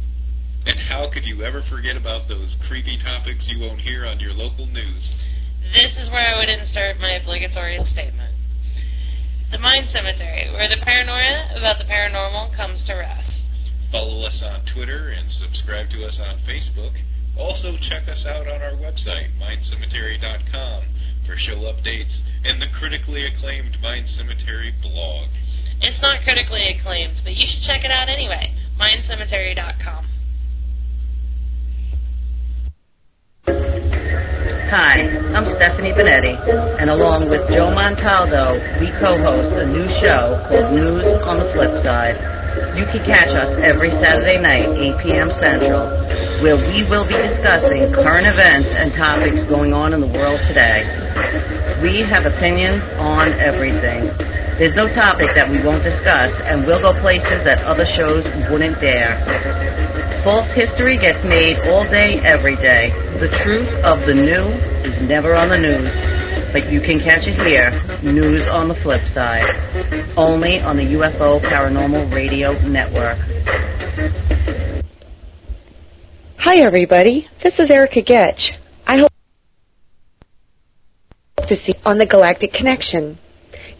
And how could you ever forget about those creepy topics you won't hear on your local news? This is where I would insert my obligatory statement. The Mind Cemetery, where the paranoia about the paranormal comes to rest. Follow us on Twitter and subscribe to us on Facebook. Also check us out on our website, Mind-Cemetery.com, for show updates and the critically acclaimed Mind Cemetery blog. It's not critically acclaimed, but you should check it out anyway, Mind-Cemetery.com. Hi, I'm Stephanie Benetti, and along with Joe Montaldo, we co-host a new show called News on the Flip Side. You can catch us every Saturday night, 8 p.m. Central, where we will be discussing current events and topics going on in the world today. We have opinions on everything. There's no topic that we won't discuss, and we'll go places that other shows wouldn't dare. False history gets made all day, every day. The truth of the new is never on the news, but you can catch it here, News on the Flip Side, only on the UFO Paranormal Radio Network. Hi, everybody. This is Erica Getch. I hope to see you on the Galactic Connection,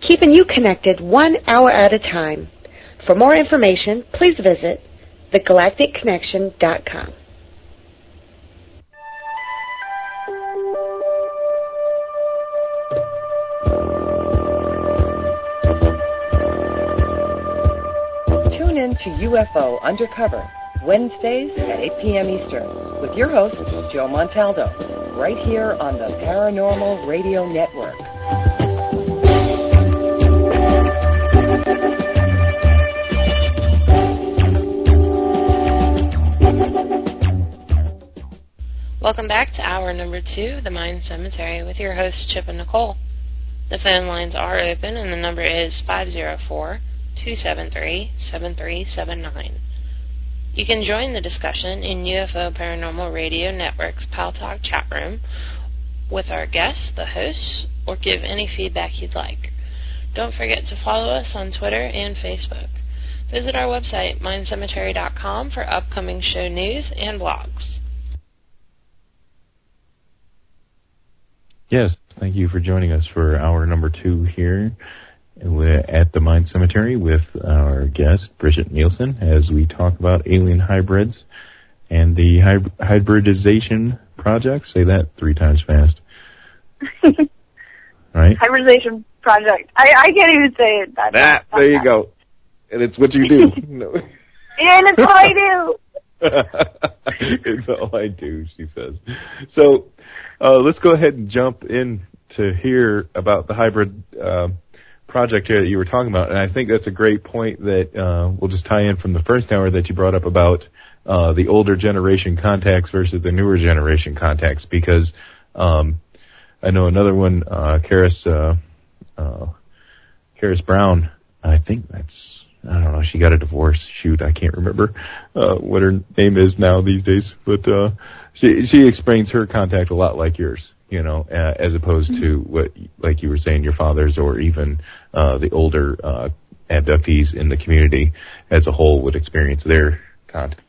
keeping you connected 1 hour at a time. For more information, please visit thegalacticconnection.com. Tune in to UFO Undercover, Wednesdays at 8 p.m. Eastern, with your host, Joe Montaldo, right here on the Paranormal Radio Network. Welcome back to hour number 2 of the Mind Cemetery with your hosts, Chip and Nicole. The phone lines are open, and the number is 504-273-7379. You can join the discussion in UFO Paranormal Radio Network's Pal Talk chat room with our guests, the hosts, or give any feedback you'd like. Don't forget to follow us on Twitter and Facebook. Visit our website, mindcemetery.com, for upcoming show news and blogs. Yes, thank you for joining us for hour number 2 here at the Mind Cemetery with our guest, Bridget Nielsen, as we talk about alien hybrids and the hybridization project. Say that 3 times fast. Right? Hybridization project. I can't even say it. There you go. And it's what you do. No. And it's what I do. It's all I do, she says. So let's go ahead and jump in to hear about the hybrid project here that you were talking about. And I think that's a great point that we'll just tie in from the first hour that you brought up about the older generation contacts versus the newer generation contacts, because I know another one, Karis Brown, I think I don't know, she got a divorce. Shoot, I can't remember what her name is now these days. But she explains her contact a lot like yours, as opposed to what, like you were saying, your father's or even the older abductees in the community as a whole would experience their contact.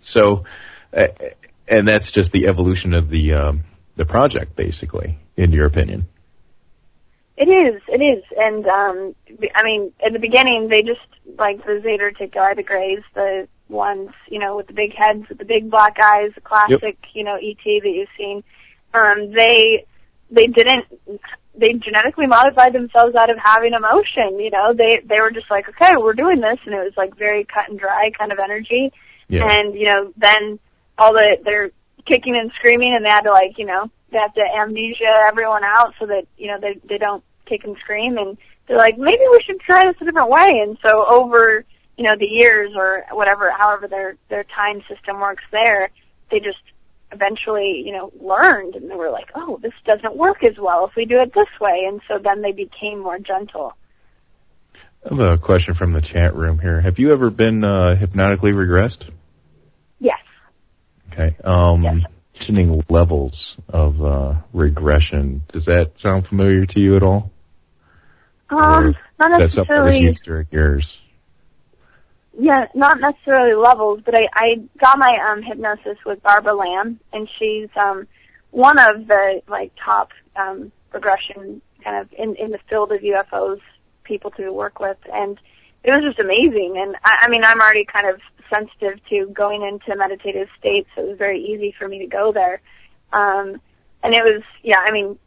So, and that's just the evolution of the project, basically, in your opinion. It is. And, I mean, in the beginning, they just, like the Zeta Reticuli, the Greys, the ones, with the big heads, with the big black eyes, the classic, ET that you've seen, they genetically modified themselves out of having emotion, They were just like, okay, we're doing this, and it was, like, very cut and dry kind of energy. Yeah. And, then they're kicking and screaming, and they had to, like, they have to amnesia everyone out so that, they don't kick and scream. And they're like, maybe we should try this a different way. And so over, the years or whatever, however their time system works there, they just eventually, learned. And they were like, oh, this doesn't work as well if we do it this way. And so then they became more gentle. I have a question from the chat room here. Have you ever been hypnotically regressed? Yes. Okay. Yes. Mentioning levels of regression, does that sound familiar to you at all? Not necessarily. That's something that's used during yours. Yeah, not necessarily levels, but I got my hypnosis with Barbara Lamb, and she's one of the top regression kind of in the field of UFOs people to work with, and it was just amazing. And I mean, I'm already kind of sensitive to going into meditative states, so it was very easy for me to go there. And it was,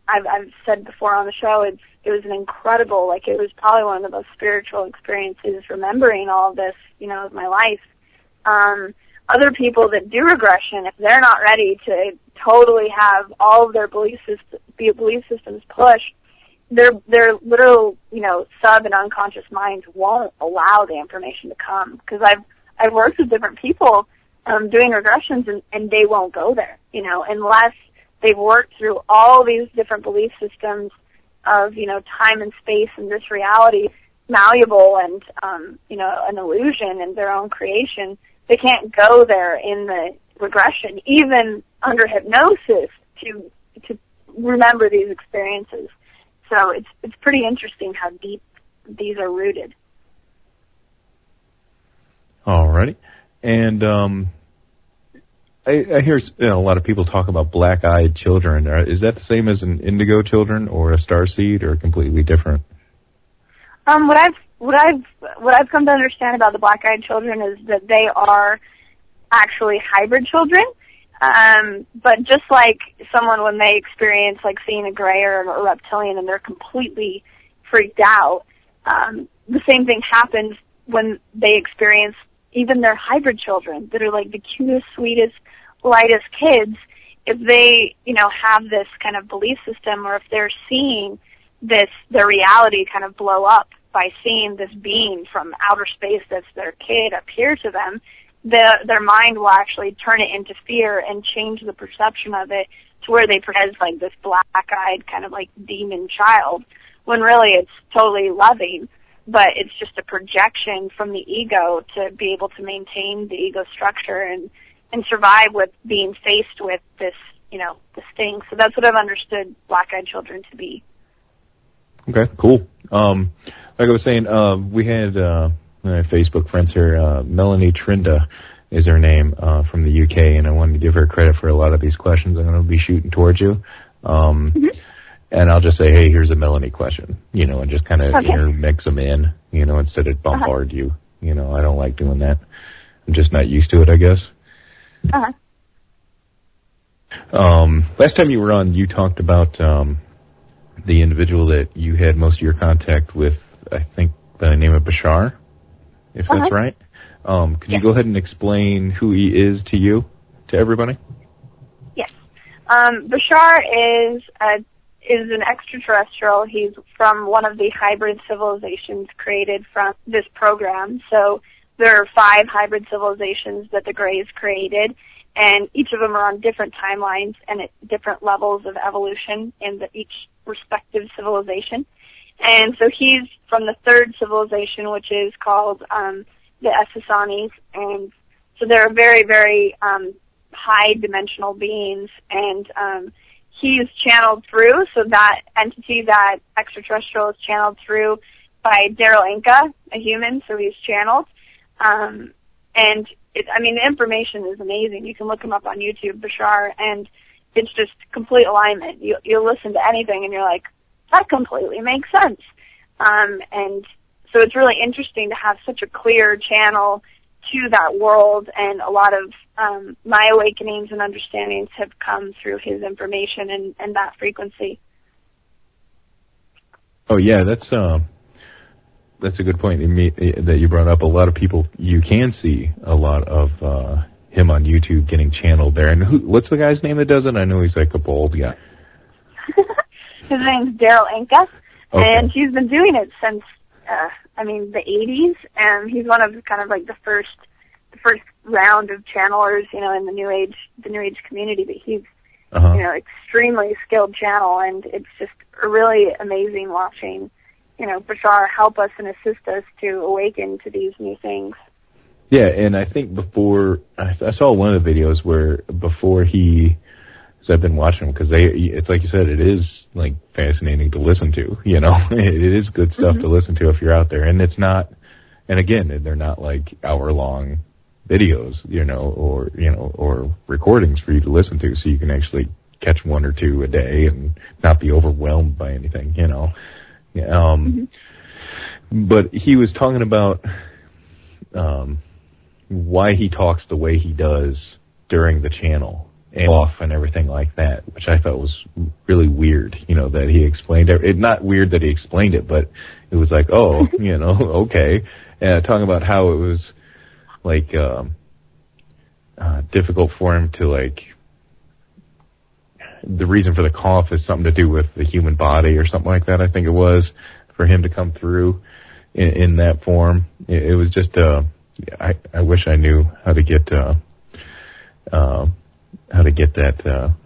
I've said before on the show, it was an incredible, it was probably one of the most spiritual experiences, remembering all of this, of my life. Other people that do regression, if they're not ready to totally have all of their belief systems pushed, their literal, sub and unconscious minds won't allow the information to come. Because I've worked with different people doing regressions, and they won't go there, unless they've worked through all these different belief systems of, time and space and this reality, malleable and, an illusion and their own creation. They can't go there in the regression, even under hypnosis, to remember these experiences. So it's pretty interesting how deep these are rooted. Alrighty. And I hear a lot of people talk about black-eyed children. Is that the same as an indigo children or a starseed, or completely different? What I've come to understand about the black-eyed children is that they are actually hybrid children. But just like someone when they experience seeing a gray or a reptilian and they're completely freaked out, the same thing happens when they experience even their hybrid children that are the cutest, sweetest, lightest kids. If they, have this kind of belief system, or if they're seeing their reality kind of blow up by seeing this being from outer space that's their kid appear to them, their mind will actually turn it into fear and change the perception of it to where they present this black-eyed kind of demon child, when really it's totally loving, but it's just a projection from the ego to be able to maintain the ego structure and survive with being faced with this, this thing. So that's what I've understood black-eyed children to be. Okay, cool. Like I was saying, we had my Facebook friends here, Melanie Trinda, is her name, from the UK, and I wanted to give her credit for a lot of these questions I'm going to be shooting towards you. And I'll just say, hey, here's a Melanie question, and just kind of intermix them in, instead of bombard you. I don't like doing that. I'm just not used to it, I guess. Last time you were on, you talked about the individual that you had most of your contact with, I think, by the name of Bashar, if that's right. Could you go ahead and explain who he is to you, to everybody? Yes. Bashar is an extraterrestrial. He's from one of the hybrid civilizations created from this program. So there are 5 hybrid civilizations that the Greys created, and each of them are on different timelines and at different levels of evolution in each respective civilization. And so he's from the 3rd civilization, which is called the Essasanis, and so they're very, very high-dimensional beings, and he's channeled through, so that entity, that extraterrestrial, is channeled through by Daryl Inca, a human, so he's channeled. And the information is amazing. You can look him up on YouTube, Bashar, and it's just complete alignment. You'll listen to anything, and you're like, that completely makes sense. And so it's really interesting to have such a clear channel to that world, and a lot of my awakenings and understandings have come through his information and that frequency. Oh, yeah, that's a good point that you brought up. A lot of people, you can see a lot of him on YouTube getting channeled there. And what's the guy's name that does it? I know he's like a bald guy. His name's Daryl Inca, and he's been doing it since, the 80s, and he's one of kind of like the first round of channelers, in the New Age community. But he's, extremely skilled channel, and it's just really amazing watching, Bashar help us and assist us to awaken to these new things. Yeah, and I think I saw one of the videos where before so I've been watching them because it's like you said, it is like fascinating to listen to. It is good stuff to listen to if you're out there, and it's not. And again, they're not like hour-long videos, or recordings for you to listen to, so you can actually catch 1 or 2 a day and not be overwhelmed by anything. But he was talking about why he talks the way he does during the channel and off and everything like that, which I thought was really weird, that he explained it. Not weird that he explained it, but it was like, okay. And talking about how it was like difficult for him to like, the reason for the cough is something to do with the human body or something like that, I think it was, for him to come through in that form. It was just, I wish I knew how to get that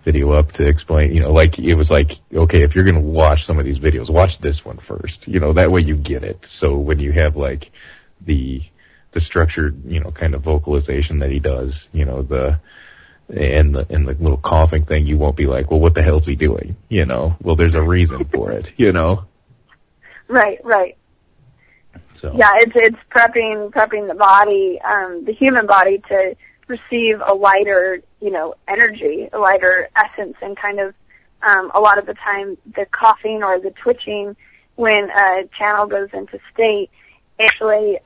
video up to explain, like it was like, okay, if you're going to watch some of these videos, watch this one first, that way you get it. So when you have like the structured, kind of vocalization that he does, the little coughing thing, you won't be like, well, what the hell's he doing? Well, there's a reason for it, Right. So. Yeah, it's prepping the body, the human body, to receive a lighter, energy, a lighter essence, and kind of a lot of the time the coughing or the twitching when a channel goes into state actually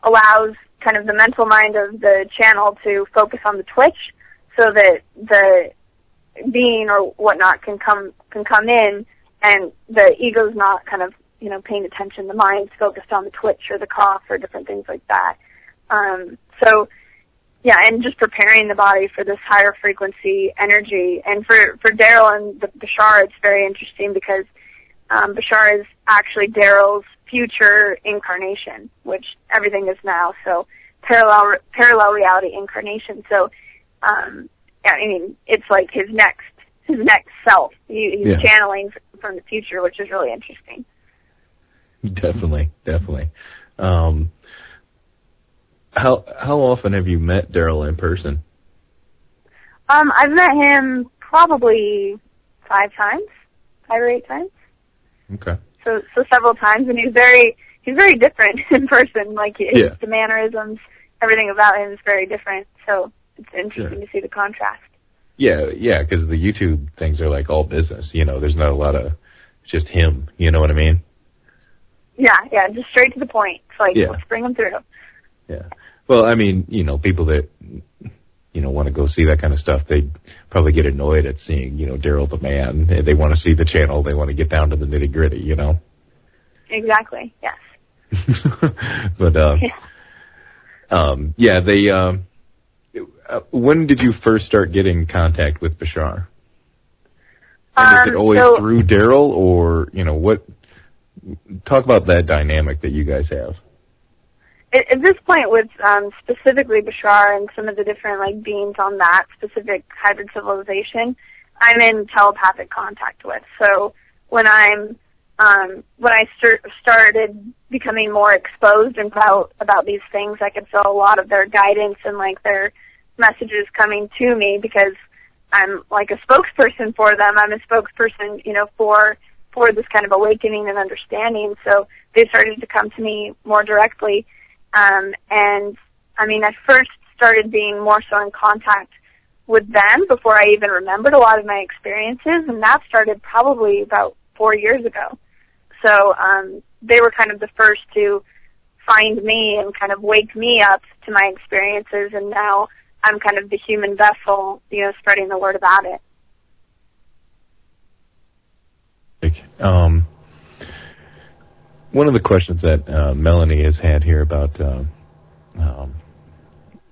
allows kind of the mental mind of the channel to focus on the twitch, so that the being or whatnot can come in, and the ego's not kind of paying attention. The mind's focused on the twitch or the cough or different things like that. So, yeah, and just preparing the body for this higher frequency energy. And for Daryl and Bashar, it's very interesting because Bashar is actually Daryl's future incarnation, which everything is now. So parallel reality incarnation. So, it's like his next self. He's channeling from the future, which is really interesting. Definitely. How often have you met Daryl in person? I've met him probably 5 or 8 times. Okay. So several times, and he's very different in person. Like the mannerisms, everything about him is very different. So it's interesting to see the contrast. Yeah, because the YouTube things are like all business. There's not a lot of just him. You know what I mean? Yeah, just straight to the point. It's like, let's bring him through. Yeah. Well, I mean, people that, want to go see that kind of stuff, they probably get annoyed at seeing, Daryl the Man. They want to see the channel. They want to get down to the nitty-gritty, Exactly, yes. But, when did you first start getting contact with Bashar? And is it always through Daryl, or, what? Talk about that dynamic that you guys have. At this point, with specifically Bashar and some of the different beings on that specific hybrid civilization, I'm in telepathic contact with. So when I started becoming more exposed and about these things, I could feel a lot of their guidance and their messages coming to me, because I'm like a spokesperson for them. I'm a spokesperson, for this kind of awakening and understanding. So they started to come to me more directly. And I mean, I first started being more so in contact with them before I even remembered a lot of my experiences, and that started probably about 4 years ago. So they were kind of the first to find me and kind of wake me up to my experiences, and now I'm kind of the human vessel, spreading the word about it. One of the questions that Melanie has had here about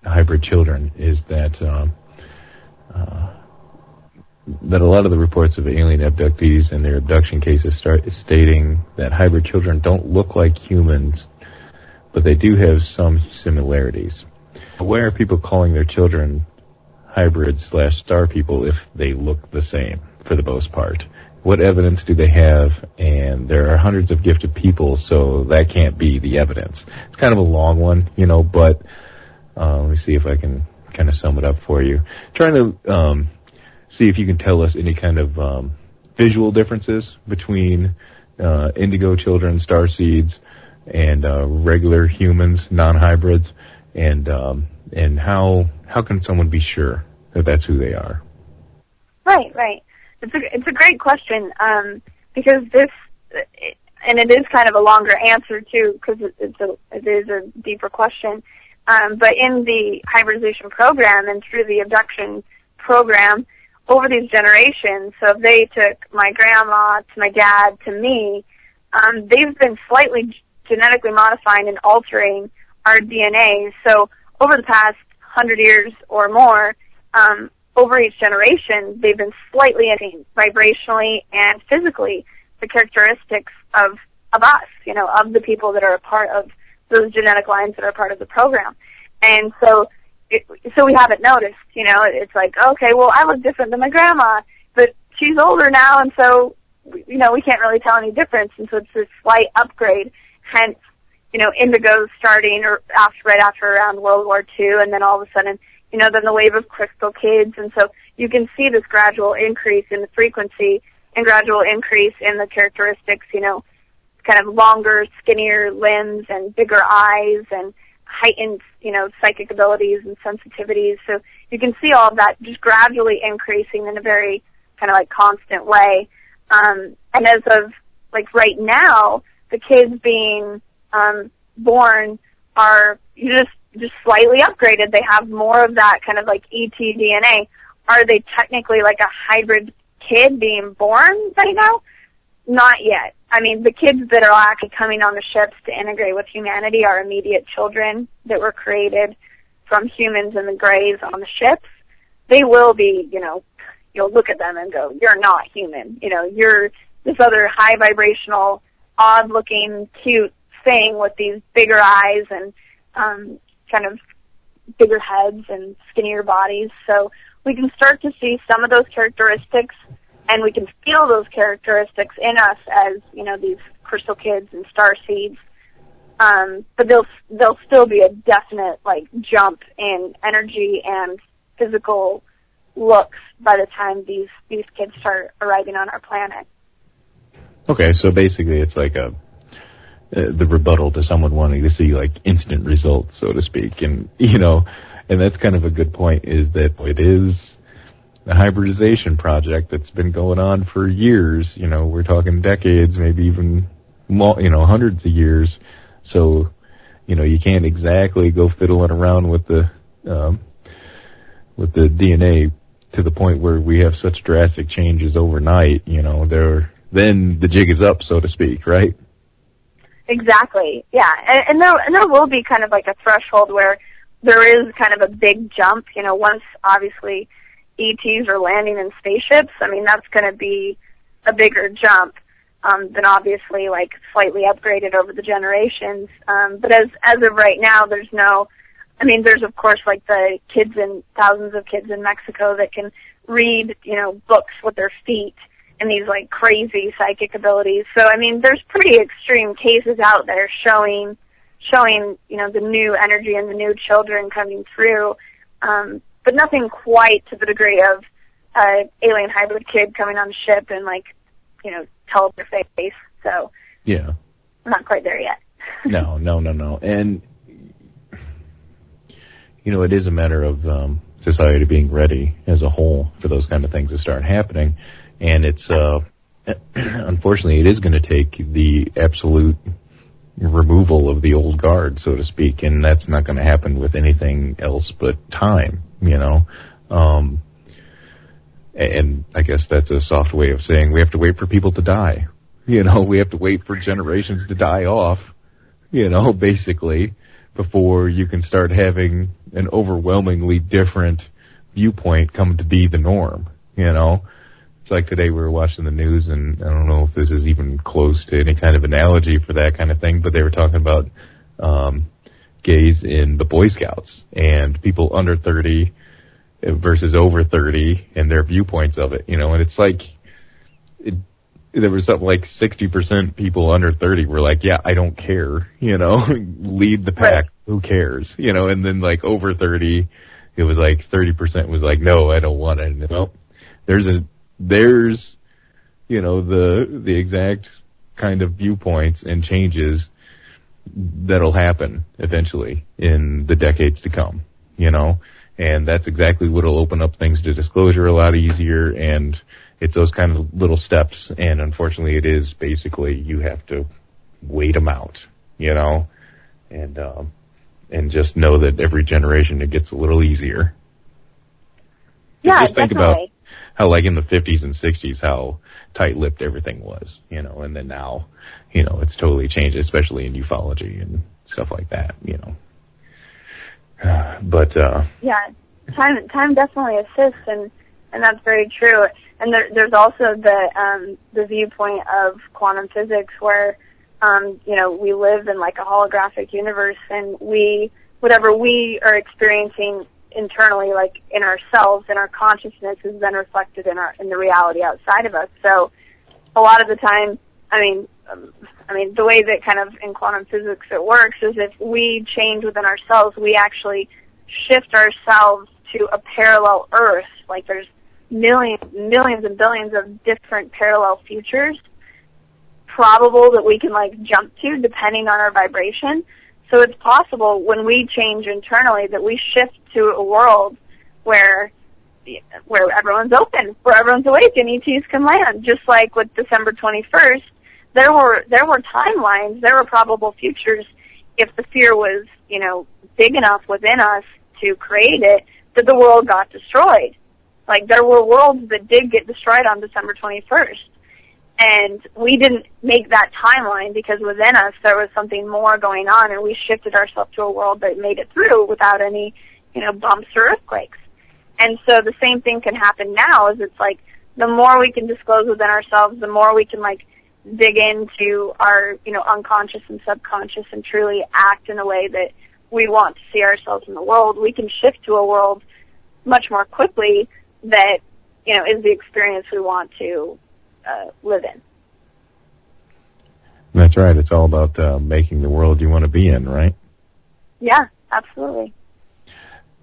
hybrid children is that a lot of the reports of alien abductees and their abduction cases start stating that hybrid children don't look like humans, but they do have some similarities. Why are people calling their children hybrid/star people if they look the same for the most part? What evidence do they have? And there are hundreds of gifted people, so that can't be the evidence. It's kind of a long one, but let me see if I can kind of sum it up for you. Trying to see if you can tell us any kind of visual differences between indigo children, starseeds, and regular humans, non-hybrids, and how can someone be sure that that's who they are? Right. It's a great question, because this, and it is kind of a longer answer too, because it is a deeper question. But in the hybridization program and through the abduction program, over these generations, so if they took my grandma to my dad to me, they've been slightly genetically modifying and altering our DNA. So over the past 100 years or more, over each generation, they've been slightly vibrationally and physically the characteristics of us, of the people that are a part of those genetic lines that are part of the program. And so we haven't noticed, it's like, okay, well, I look different than my grandma, but she's older now, and so, we can't really tell any difference, and so it's this slight upgrade. Hence, Indigo's starting right after around World War II, and then all of a sudden, then the wave of crystal kids, and so you can see this gradual increase in the frequency and gradual increase in the characteristics, kind of longer, skinnier limbs and bigger eyes and heightened, psychic abilities and sensitivities. So you can see all of that just gradually increasing in a very kind of constant way. And as of right now, the kids being born are just slightly upgraded. They have more of that kind of ET DNA. Are they technically a hybrid kid being born right now? Not yet. I mean, the kids that are actually coming on the ships to integrate with humanity are immediate children that were created from humans and the Greys on the ships. They will be, you'll look at them and go, you're not human. You're this other high vibrational, odd looking, cute thing with these bigger eyes and kind of bigger heads and skinnier bodies. So we can start to see some of those characteristics, and we can feel those characteristics in us as, these crystal kids and star seeds. But there'll still be a definite, jump in energy and physical looks by the time these kids start arriving on our planet. Okay, so basically it's like the rebuttal to someone wanting to see like instant results, so to speak. And and that's kind of a good point, is that it is a hybridization project that's been going on for years. We're talking decades, maybe even hundreds of years. So you can't exactly go fiddling around with the DNA to the point where we have such drastic changes overnight. Then the jig is up, so to speak, right? Exactly. Yeah, and there will be kind of like a threshold where there is kind of a big jump. Once obviously ETs are landing in spaceships, I mean that's going to be a bigger jump than obviously like slightly upgraded over the generations. But as of right now, there's of course like the thousands of kids in Mexico that can read books with their feet and these like crazy psychic abilities. So I mean, there's pretty extreme cases out there showing the new energy and the new children coming through, but nothing quite to the degree of alien hybrid kid coming on the ship and like tell up their face. So yeah, we're not quite there yet. No. And it is a matter of society being ready as a whole for those kind of things to start happening. And it's unfortunately, it is going to take the absolute removal of the old guard, so to speak, and that's not going to happen with anything else but time, and I guess that's a soft way of saying we have to wait for people to die. We have to wait for generations to die off, basically, before you can start having an overwhelmingly different viewpoint come to be the norm, It's like today we were watching the news, and I don't know if this is even close to any kind of analogy for that kind of thing, but they were talking about gays in the Boy Scouts and people under 30 versus over 30 and their viewpoints of it, and it's like there was something like 60% people under 30 were like, yeah, I don't care, lead the pack, who cares, and then like over 30, it was like 30% was like, no, I don't want it. And, there's the exact kind of viewpoints and changes that'll happen eventually in the decades to come, and that's exactly what'll open up things to disclosure a lot easier, and it's those kind of little steps, and unfortunately it is basically you have to wait them out, and just know that every generation it gets a little easier. Yeah, just think definitely. about how, like, in the 50s and 60s, how tight-lipped everything was, and then now, it's totally changed, especially in ufology and stuff like that, But yeah, time definitely assists, and that's very true. And there's also the viewpoint of quantum physics where we live in like a holographic universe, and whatever we are experiencing internally, like in ourselves, in our consciousness, is then reflected in the reality outside of us. So a lot of the time, I mean, the way that kind of in quantum physics it works is if we change within ourselves, we actually shift ourselves to a parallel Earth. Like there's millions and billions of different parallel futures probable that we can like jump to depending on our vibration. So it's possible when we change internally that we shift to a world where everyone's open, where everyone's awake and ETs can land. Just like with December 21st, there were timelines, there were probable futures if the fear was, big enough within us to create it, that the world got destroyed. Like there were worlds that did get destroyed on December 21st. And we didn't make that timeline because within us there was something more going on, and we shifted ourselves to a world that made it through without any, bumps or earthquakes. And so the same thing can happen now, is it's like the more we can disclose within ourselves, the more we can like dig into our, unconscious and subconscious and truly act in a way that we want to see ourselves in the world. We can shift to a world much more quickly that, is the experience we want to live in. That's right. It's all about making the world you want to be in, right? Yeah, absolutely.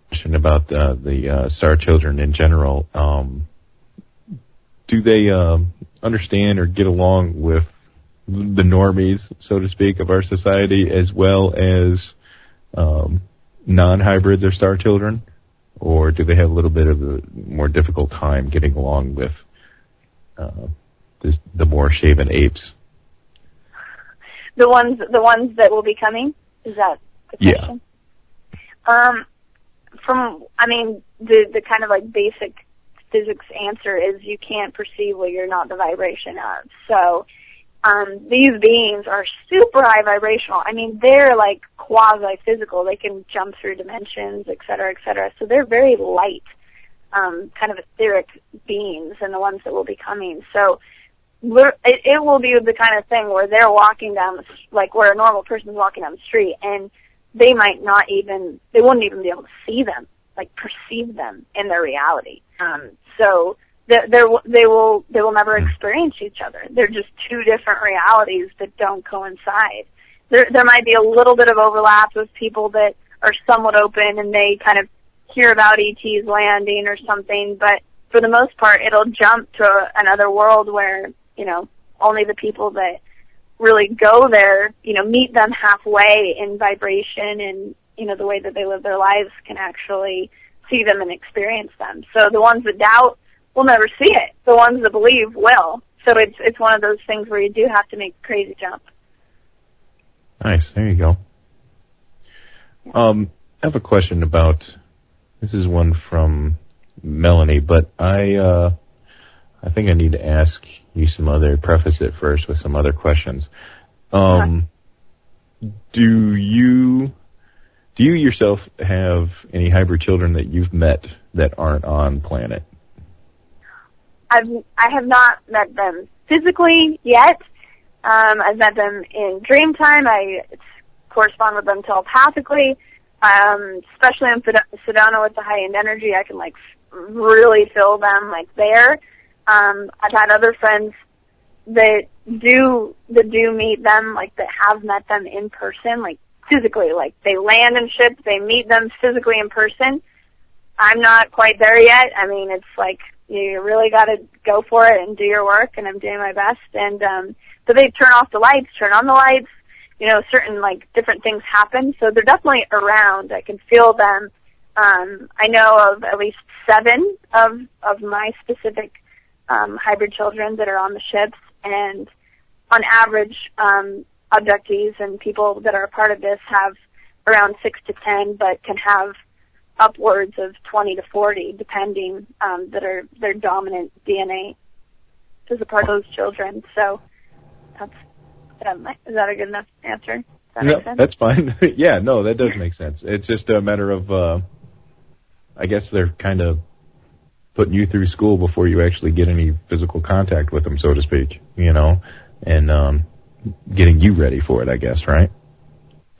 Question about the Star Children in general. Do they understand or get along with the normies, so to speak, of our society, as well as non-hybrids or star children? Or do they have a little bit of a more difficult time getting along with the more shaven apes? The ones that will be coming? Is that the question? Yeah. The kind of like basic physics answer is you can't perceive what you're not the vibration of. So these beings are super high vibrational. I mean, they're like quasi-physical. They can jump through dimensions, et cetera, et cetera. So they're very light, kind of etheric beings, and the ones that will be coming. So it will be the kind of thing where they're walking down, like where a normal person is walking down the street, and they wouldn't even be able to see them, like perceive them in their reality. So they will never experience each other. They're just two different realities that don't coincide. There might be a little bit of overlap with people that are somewhat open and they kind of hear about ET's landing or something, but for the most part, it'll jump to another world where, only the people that really go there, meet them halfway in vibration and, the way that they live their lives can actually see them and experience them. So the ones that doubt will never see it. The ones that believe will. So it's one of those things where you do have to make a crazy jump. Nice. There you go. I have a question about, this is one from Melanie, but I think I need to ask you preface it first with some other questions. Do you yourself have any hybrid children that you've met that aren't on planet? I have not met them physically yet. I've met them in dream time. I correspond with them telepathically, especially in Sedona with the high-end energy. I can really feel them there. I've had other friends that do meet them, that have met them in person, physically, they land in ships, they meet them physically in person. I'm not quite there yet. I mean, it's you really got to go for it and do your work, and I'm doing my best. And but they turn off the lights, turn on the lights. Certain different things happen. So they're definitely around. I can feel them. I know of at least 7 of my specific hybrid children that are on the ships, and on average, abductees and people that are a part of this have around 6 to 10, but can have upwards of 20 to 40, depending, that are their dominant DNA as a part of those children. So is that a good enough answer? Does that make sense? That's fine. Yeah, no, that does make sense. It's just a matter of, I guess they're kind of putting you through school before you actually get any physical contact with them, so to speak, and getting you ready for it, I guess, right?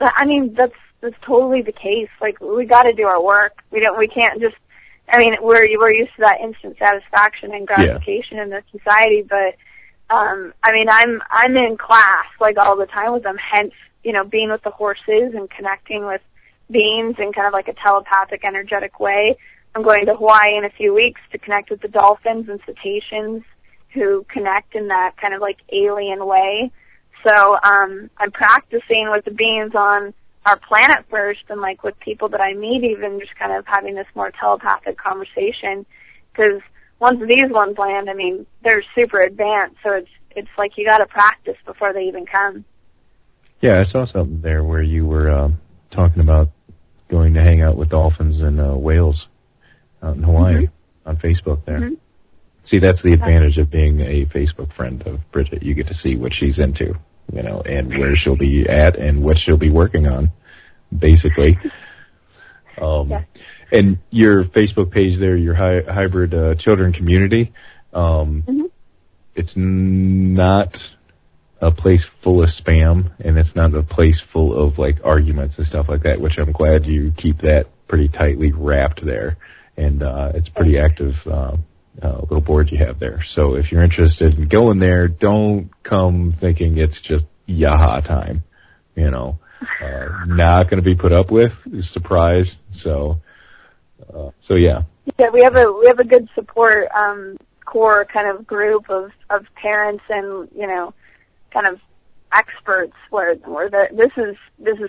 I mean, that's totally the case. We got to do our work. We can't just. I mean, we're used to that instant satisfaction and gratification in this society, but I mean, I'm in class all the time with them. Hence, being with the horses and connecting with beings in kind of a telepathic, energetic way. I'm going to Hawaii in a few weeks to connect with the dolphins and cetaceans who connect in that kind of alien way. So I'm practicing with the beings on our planet first, and with people that I meet, even just kind of having this more telepathic conversation. Because once these ones land, I mean, they're super advanced, so it's you got to practice before they even come. Yeah, I saw something there where you were talking about going to hang out with dolphins and whales out in Hawaii on Facebook there. Mm-hmm. See, that's the advantage of being a Facebook friend of Bridget. You get to see what she's into, and where she'll be at and what she'll be working on, basically. And your Facebook page there, your hybrid children community, it's not a place full of spam, and it's not a place full of arguments and stuff like that, which I'm glad you keep that pretty tightly wrapped there. And it's pretty active little board you have there. So if you're interested in going there, don't come thinking it's just yaha time. Not going to be put up with. Surprise. So yeah. Yeah, we have a good support core kind of group of parents and kind of experts where this is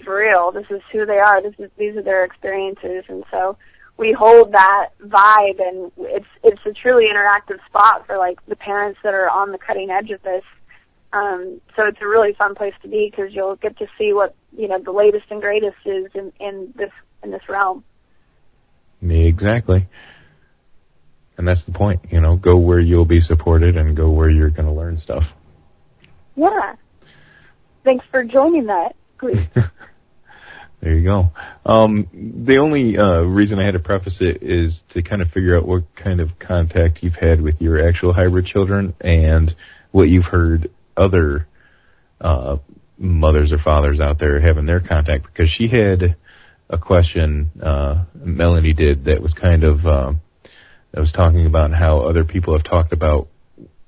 real. This is who they are. These are their experiences, and so we hold that vibe, and it's a truly interactive spot for like the parents that are on the cutting edge of this. So it's a really fun place to be because you'll get to see what the latest and greatest is in this realm. Exactly. And that's the point, go where you'll be supported and go where you're going to learn stuff. Yeah. Thanks for joining that group. There you go. The only reason I had to preface it is to kind of figure out what kind of contact you've had with your actual hybrid children and what you've heard other mothers or fathers out there having their contact, because she had a question, Melanie did, that was kind of that was talking about how other people have talked about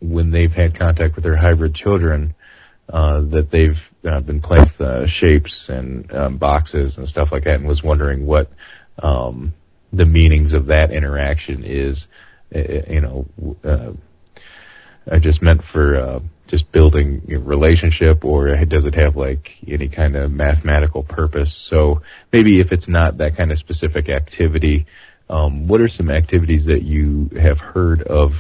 when they've had contact with their hybrid children, that they've been playing with shapes and boxes and stuff like that, and was wondering what the meanings of that interaction is. I just meant for just building a relationship, or does it have like any kind of mathematical purpose? So maybe if it's not that kind of specific activity, what are some activities that you have heard of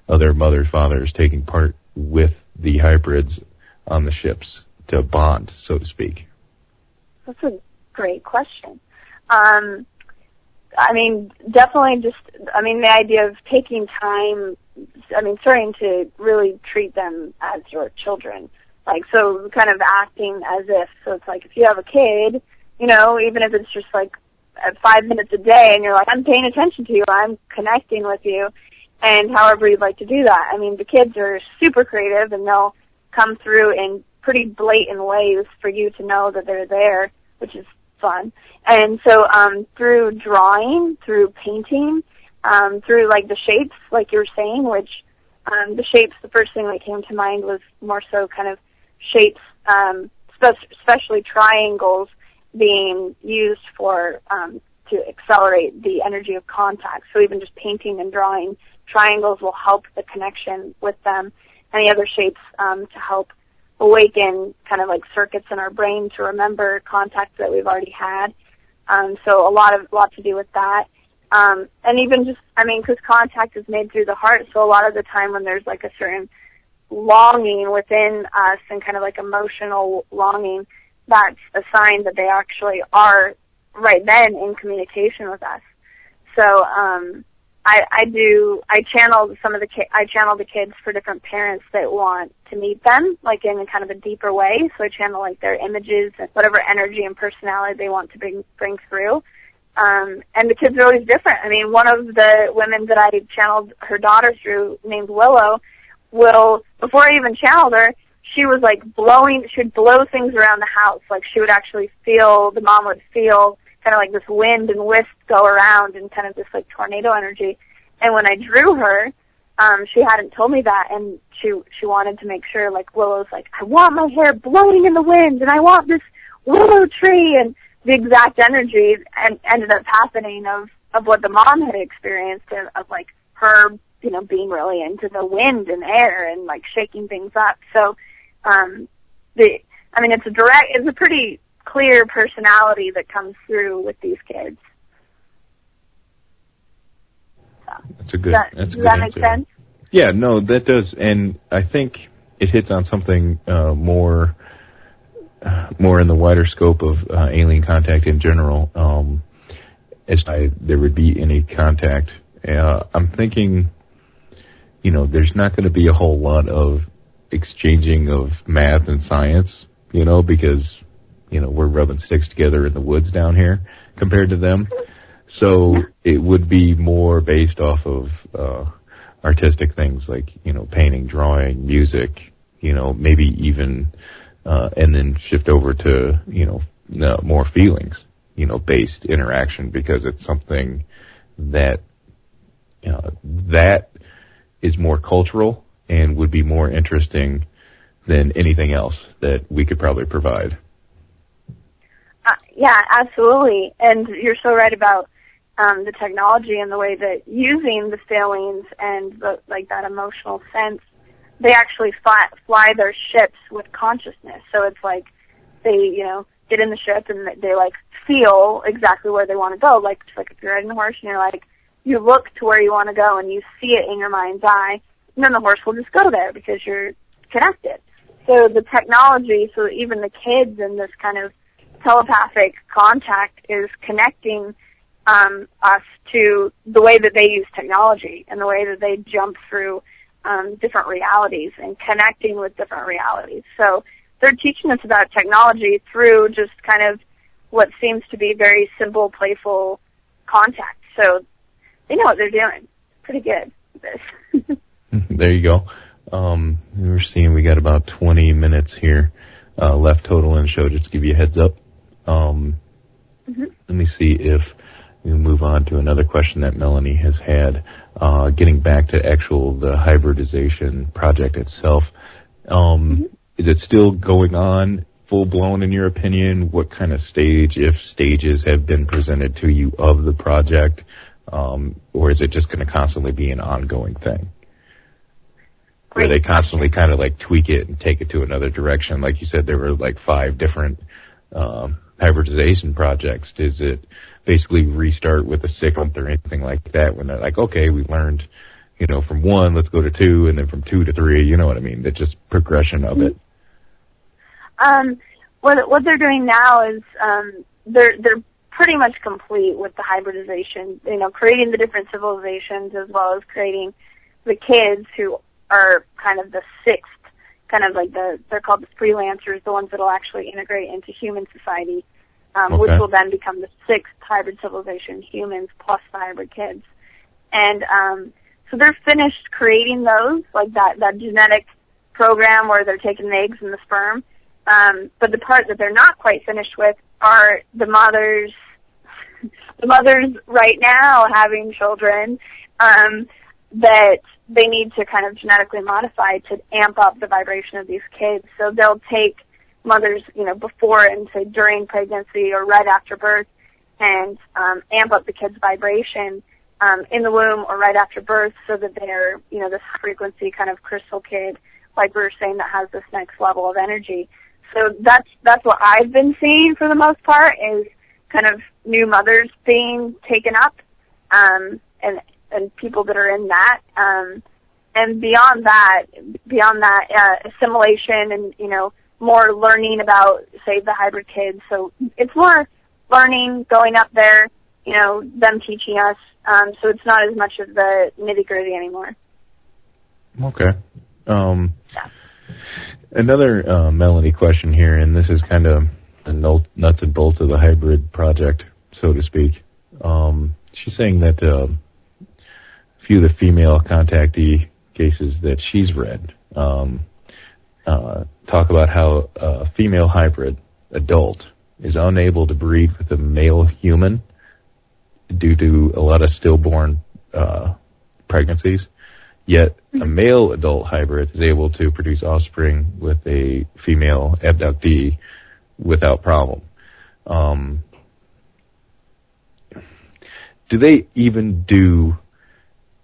other mothers, fathers taking part with the hybrids on the ships to bond, so to speak? That's a great question. Definitely the idea of taking time, starting to really treat them as your children. Like, so kind of acting as if, so it's like if you have a kid, even if it's just like 5 minutes a day and you're like, I'm paying attention to you, I'm connecting with you, and however you'd like to do that. The kids are super creative and they'll come through in pretty blatant ways for you to know that they're there, which is fun. And so through drawing, through painting, through like the shapes, like you were saying, which the shapes, the first thing that came to mind was more so kind of shapes, especially triangles being used for to accelerate the energy of contact. So even just painting and drawing triangles will help the connection with them. Any other shapes to help awaken kind of like circuits in our brain to remember contacts that we've already had. So a lot to do with that. And even just, because contact is made through the heart, so a lot of the time when there's like a certain longing within us and kind of like emotional longing, that's a sign that they actually are right then in communication with us. So I channel the kids for different parents that want to meet them, like in a kind of a deeper way. So I channel like their images and whatever energy and personality they want to bring through. And the kids are always different. One of the women that I channeled her daughter through, named Willow, before I even channeled her, she was like she would blow things around the house. Like she would actually the mom would feel kind of like this wind and wisp go around and kind of this like tornado energy. And when I drew her, she hadn't told me that, and she wanted to make sure, like Willow's like, I want my hair blowing in the wind, and I want this willow tree, and the exact energy and ended up happening of what the mom had experienced of like her, being really into the wind and air and like shaking things up. So, it's a pretty clear personality that comes through with these kids. So, that's a good does that make sense? Yeah, no, that does, and I think it hits on something more in the wider scope of alien contact in general. As there would be any contact, I'm thinking, there's not going to be a whole lot of exchanging of math and science, because we're rubbing sticks together in the woods down here compared to them. So it would be more based off of artistic things like, painting, drawing, music, maybe even, and then shift over to, more feelings, based interaction, because it's something that, that is more cultural and would be more interesting than anything else that we could probably provide. Yeah, absolutely. And you're so right about the technology and the way that using the feelings and that emotional sense they actually fly their ships with consciousness. So it's like they, get in the ship and they like feel exactly where they want to go. Like if you're riding a horse and you're like, you look to where you want to go and you see it in your mind's eye, and then the horse will just go there because you're connected. So the technology, so even the kids in this kind of telepathic contact is connecting us to the way that they use technology and the way that they jump through different realities and connecting with different realities. So they're teaching us about technology through just kind of what seems to be very simple, playful contact. So they know what they're doing. Pretty good with this. There you go. We're seeing we got about 20 minutes here left total in the show, just to give you a heads up. Let me see if we move on to another question that Melanie has had. Getting back to the hybridization project itself. Is it still going on full-blown in your opinion? What kind of stage, if stages, have been presented to you of the project? Or is it just going to constantly be an ongoing thing? Where they constantly kind of like tweak it and take it to another direction? Like you said, there were like 5 different hybridization projects. Does it basically restart with a 6th or anything like that when they're like, okay, we learned, from 1, let's go to 2, and then from 2 to 3, you know what I mean? It's just progression of it. What they're doing now is they're pretty much complete with the hybridization, creating the different civilizations as well as creating the kids who are kind of the 6th, kind of like they're called the freelancers, the ones that will actually integrate into human society, which will then become the 6th hybrid civilization, humans plus the hybrid kids. And so they're finished creating those, like that genetic program where they're taking the eggs and the sperm. But the part that they're not quite finished with are the mothers right now having children that they need to kind of genetically modify to amp up the vibration of these kids. So they'll take mothers, before and say during pregnancy or right after birth and amp up the kid's vibration in the womb or right after birth so that they're, this frequency kind of crystal kid, like we were saying, that has this next level of energy. So that's what I've been seeing for the most part, is kind of new mothers being taken up, and people that are in that. And beyond that, assimilation and, more learning about, say, the hybrid kids. So it's more learning, going up there, them teaching us. So it's not as much of the nitty-gritty anymore. Okay. Another Melanie question here, and this is kind of the nuts and bolts of the hybrid project, so to speak. She's saying that a few of the female contactee cases that she's read talk about how a female hybrid adult is unable to breed with a male human due to a lot of stillborn pregnancies. Yet a male adult hybrid is able to produce offspring with a female abductee without problem. Do they even do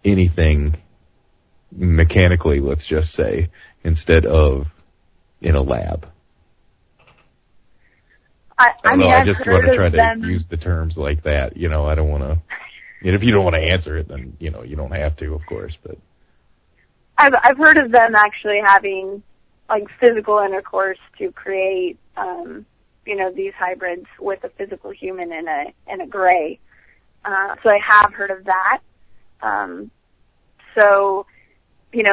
anything mechanically, let's just say, instead of in a lab? I just want to try to use the terms like that. I don't want to. If you don't want to answer it, then you don't have to, of course. But I've heard of them actually having like physical intercourse to create, these hybrids with a physical human and a gray. So I have heard of that.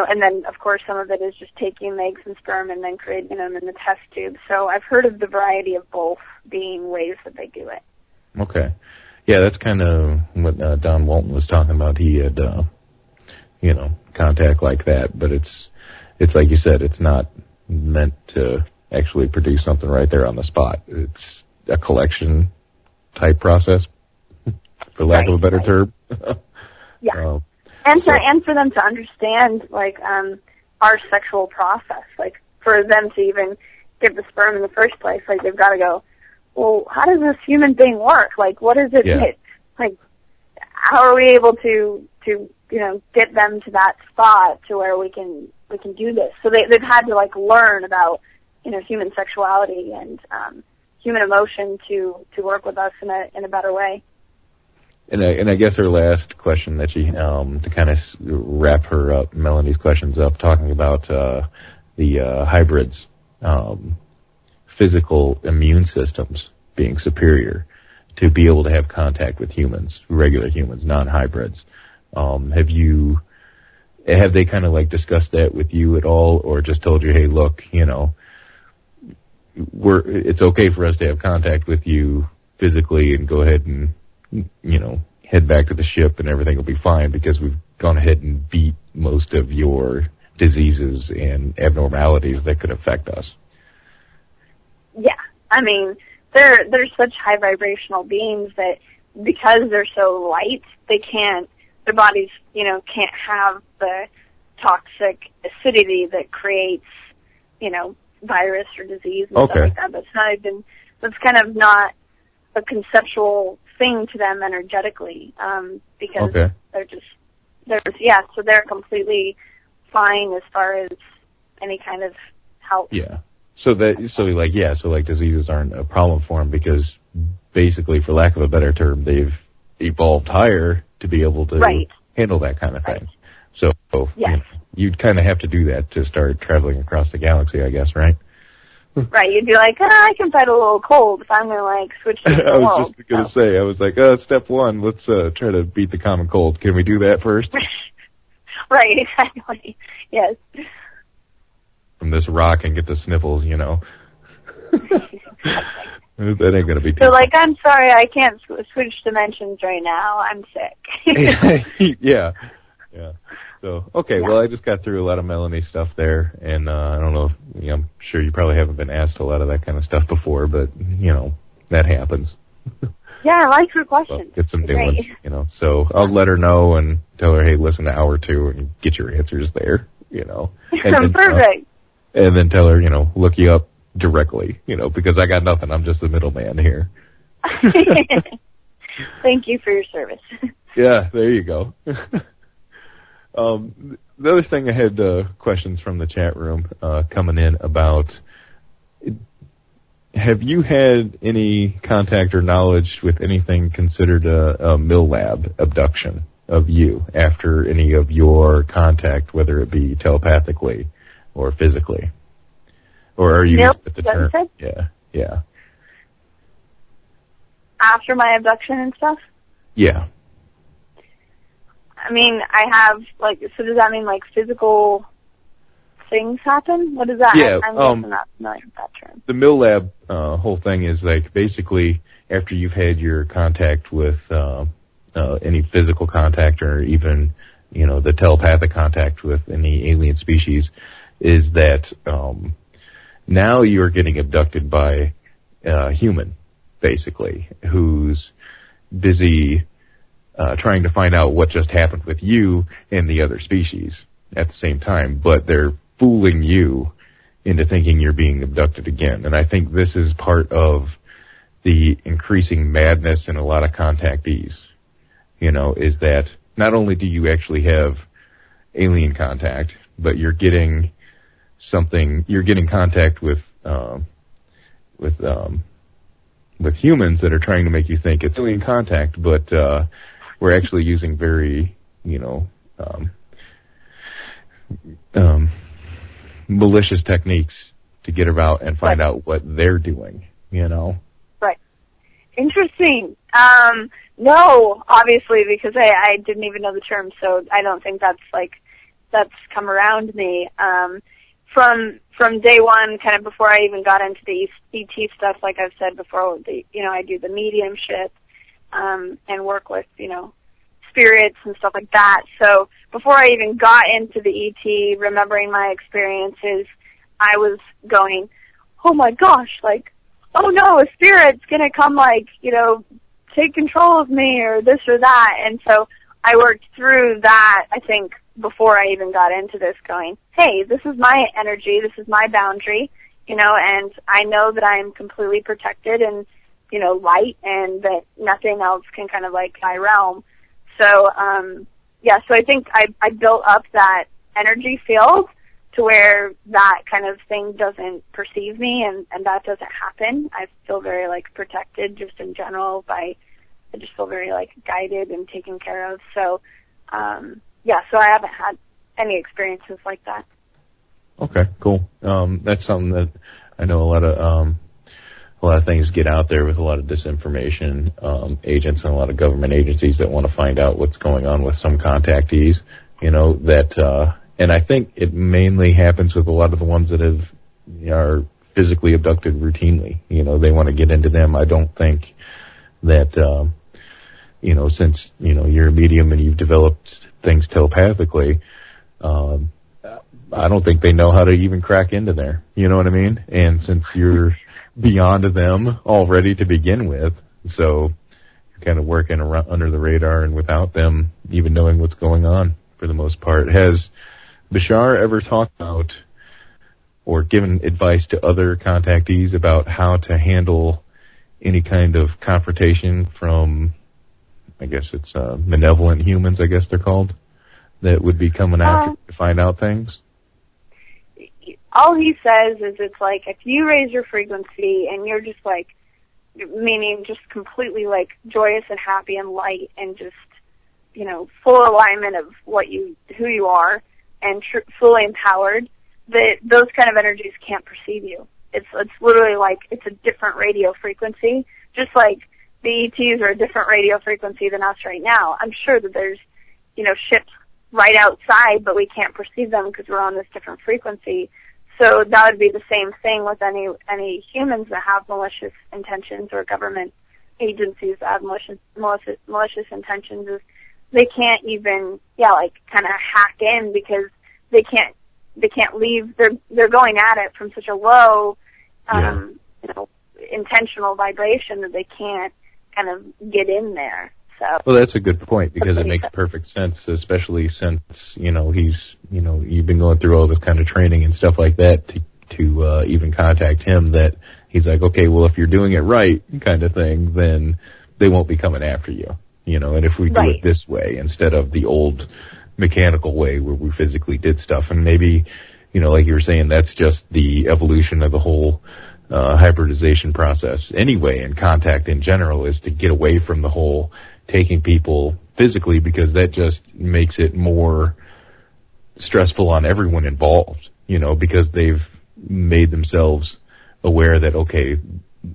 And then of course some of it is just taking the eggs and sperm and then creating them in the test tube. So I've heard of the variety of both being ways that they do it. Okay. Yeah, that's kind of what Don Walton was talking about. He had, contact like that, but it's like you said, it's not meant to actually produce something right there on the spot. It's a collection type process, for lack of a better term. Yeah. And for them to understand, like, our sexual process, like, for them to even give the sperm in the first place, like, they've got to go, well, how does this human thing work? Like, what is it? Yeah. Like, how are we able to get them to that spot to where we can do this. So they've had to like learn about, human sexuality and human emotion to work with us in a better way. And I guess her last question that she to kind of wrap her up, Melanie's questions up, talking about the hybrids, physical immune systems being superior to be able to have contact with humans, regular humans, non-hybrids. Have they kind of like discussed that with you at all, or just told you, hey, look, it's okay for us to have contact with you physically and go ahead and head back to the ship and everything will be fine because we've gone ahead and beat most of your diseases and abnormalities that could affect us? Yeah, I mean, they're such high vibrational beings that because they're so light, their bodies, can't have the toxic acidity that creates, virus or disease and stuff like that. That's kind of not a conceptual thing to them energetically, because so they're completely fine as far as any kind of health. Yeah. So diseases aren't a problem for them because basically, for lack of a better term, they've evolved higher to be able to handle that kind of thing. So you'd kind of have to do that to start traveling across the galaxy, I guess, right? Right, you'd be like, I can fight a little cold if I'm going to switch to the I was world. just going to say, I was like, step one, let's try to beat the common cold. Can we do that first? Right, exactly. Yes. From this rock and get the sniffles, That ain't going to be too So, I'm sorry, I can't switch dimensions right now. I'm sick. Yeah. So, well, I just got through a lot of Melanie stuff there, and I don't know if, I'm sure you probably haven't been asked a lot of that kind of stuff before, but, that happens. Yeah, I like her questions. Get some new ones, So I'll let her know and tell her, hey, listen to hour 2 and get your answers there, And Perfect. And then tell her, look you up directly, because I got nothing. I'm just the middleman here. Thank you for your service. Yeah, there you go. The other thing, I had questions from the chat room coming in about, have you had any contact or knowledge with anything considered a mill lab abduction of you after any of your contact, whether it be telepathically or physically? Or are you Nope, at the term? Yeah. After my abduction and stuff? Yeah. I mean, I have, so does that mean, physical things happen? What does that Yeah, I'm not familiar with that term. The mill lab whole thing is, basically, after you've had your contact with any physical contact or even, the telepathic contact with any alien species, is that now you're getting abducted by a human, basically, who's busy trying to find out what just happened with you and the other species at the same time, but they're fooling you into thinking you're being abducted again. And I think this is part of the increasing madness in a lot of contactees, is that not only do you actually have alien contact, but you're getting contact with humans that are trying to make you think it's alien contact, but we're actually using very, malicious techniques to get about and find out what they're doing, Right. Interesting. No, obviously, because I didn't even know the term, so I don't think that's come around me. From day one, kind of before I even got into the ET stuff, like I've said before, I do the mediumship, and work with, spirits and stuff like that. So before I even got into the ET, remembering my experiences, I was going, oh my gosh, oh no, a spirit's gonna come, take control of me or this or that. And so I worked through that, I think, before I even got into this, going, hey, this is my energy, this is my boundary, and I know that I am completely protected and, light, and that nothing else can kind of my realm. So, so I think I built up that energy field to where that kind of thing doesn't perceive me, and that doesn't happen. I feel very, like, protected just in general I just feel very, like, guided and taken care of. So, so I haven't had any experiences like that. Okay, cool. That's something that I know a lot of things get out there with a lot of disinformation, agents and a lot of government agencies that want to find out what's going on with some contactees, and I think it mainly happens with a lot of the ones that are physically abducted routinely. They want to get into them. I don't think that, since, you're a medium and you've developed things telepathically, I don't think they know how to even crack into there. You know what I mean? And since you're beyond them already to begin with, so you're kind of working around under the radar and without them even knowing what's going on for the most part. Has Bashar ever talked about or given advice to other contactees about how to handle any kind of confrontation from, I guess it's malevolent humans, I guess they're called, that would be coming after to find out things? All he says is it's like, if you raise your frequency and you're just like, meaning just completely like joyous and happy and light and just, full alignment of who you are and fully empowered, that those kind of energies can't perceive you. It's literally like, it's a different radio frequency, just like the ETs are a different radio frequency than us right now. I'm sure that there's, ships right outside, but we can't perceive them because we're on this different frequency. So that would be the same thing with any humans that have malicious intentions or government agencies that have malicious intentions. Is they can't even kind of hack in because they can't leave. They're going at it from such a low intentional vibration that they can't kind of get in there. So, well, that's a good point because it makes perfect sense, especially since you've been going through all this kind of training and stuff like that to even contact him. That he's like, okay, well, if you're doing it right, kind of thing, then they won't be coming after you. And if we do it this way instead of the old mechanical way where we physically did stuff, and maybe like you were saying, that's just the evolution of the whole hybridization process anyway, and contact in general is to get away from the whole taking people physically, because that just makes it more stressful on everyone involved, because they've made themselves aware that, okay,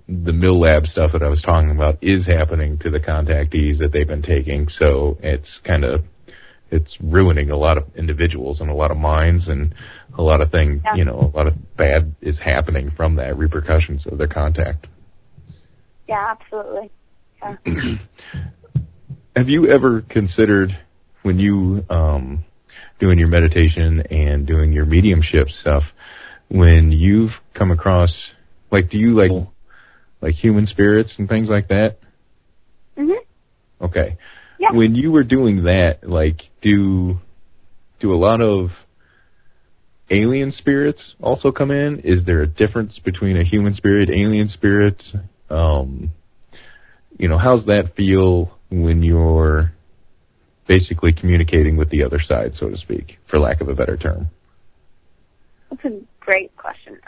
the mill lab stuff that I was talking about is happening to the contactees that they've been taking, so it's ruining a lot of individuals and a lot of minds and a lot of things, a lot of bad is happening from that, repercussions of their contact. Yeah, absolutely. Yeah. Have you ever considered, when you doing your meditation and doing your mediumship stuff, when you've come across, do you like human spirits and things like that? Mm-hmm. Okay. Yeah. When you were doing that, do a lot of alien spirits also come in? Is there a difference between a human spirit, alien spirit? How's that feel when you're basically communicating with the other side, so to speak, for lack of a better term? That's a great question.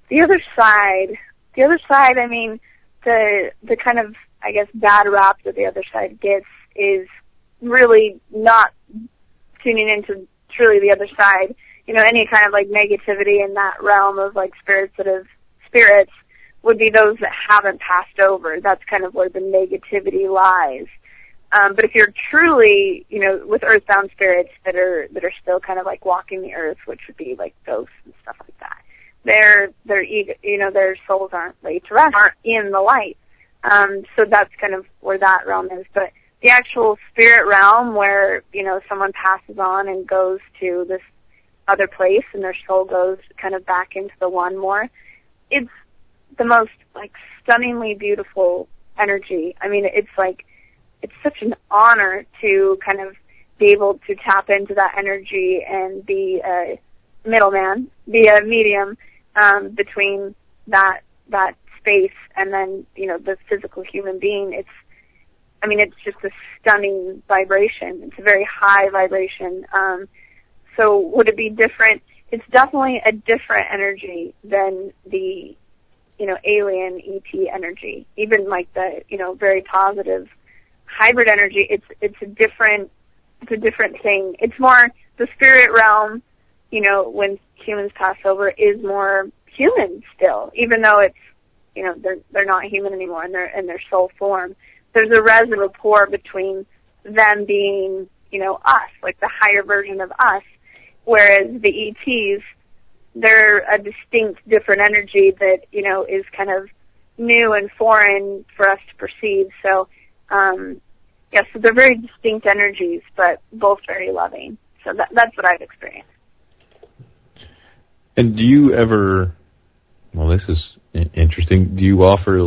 The other side, I mean, the kind of, I guess, bad rap that the other side gets is really not tuning into truly the other side. Any kind of negativity in that realm of spirits would be those that haven't passed over. That's kind of where the negativity lies. But if you're truly, with earthbound spirits that are still kind of walking the earth, which would be ghosts and stuff like that, their souls aren't laid to rest, aren't in the light. So that's kind of where that realm is. But the actual spirit realm where, someone passes on and goes to this other place and their soul goes kind of back into the one more, it's the most stunningly beautiful energy. I mean, it's such an honor to kind of be able to tap into that energy and be a middleman, be a medium between that space and then, the physical human being. I mean, it's just a stunning vibration. It's a very high vibration. So would it be different? It's definitely a different energy than the, alien ET energy. Even like the, very positive hybrid energy. It's a different thing. It's more the spirit realm. When humans pass over, is more human still, even though it's, they're not human anymore in their soul form. There's a rapport between them being, us, like the higher version of us, whereas the ETs, they're a distinct, different energy that, is kind of new and foreign for us to perceive. So, so they're very distinct energies, but both very loving. So that's what I've experienced. And do you ever, this is interesting, do you offer,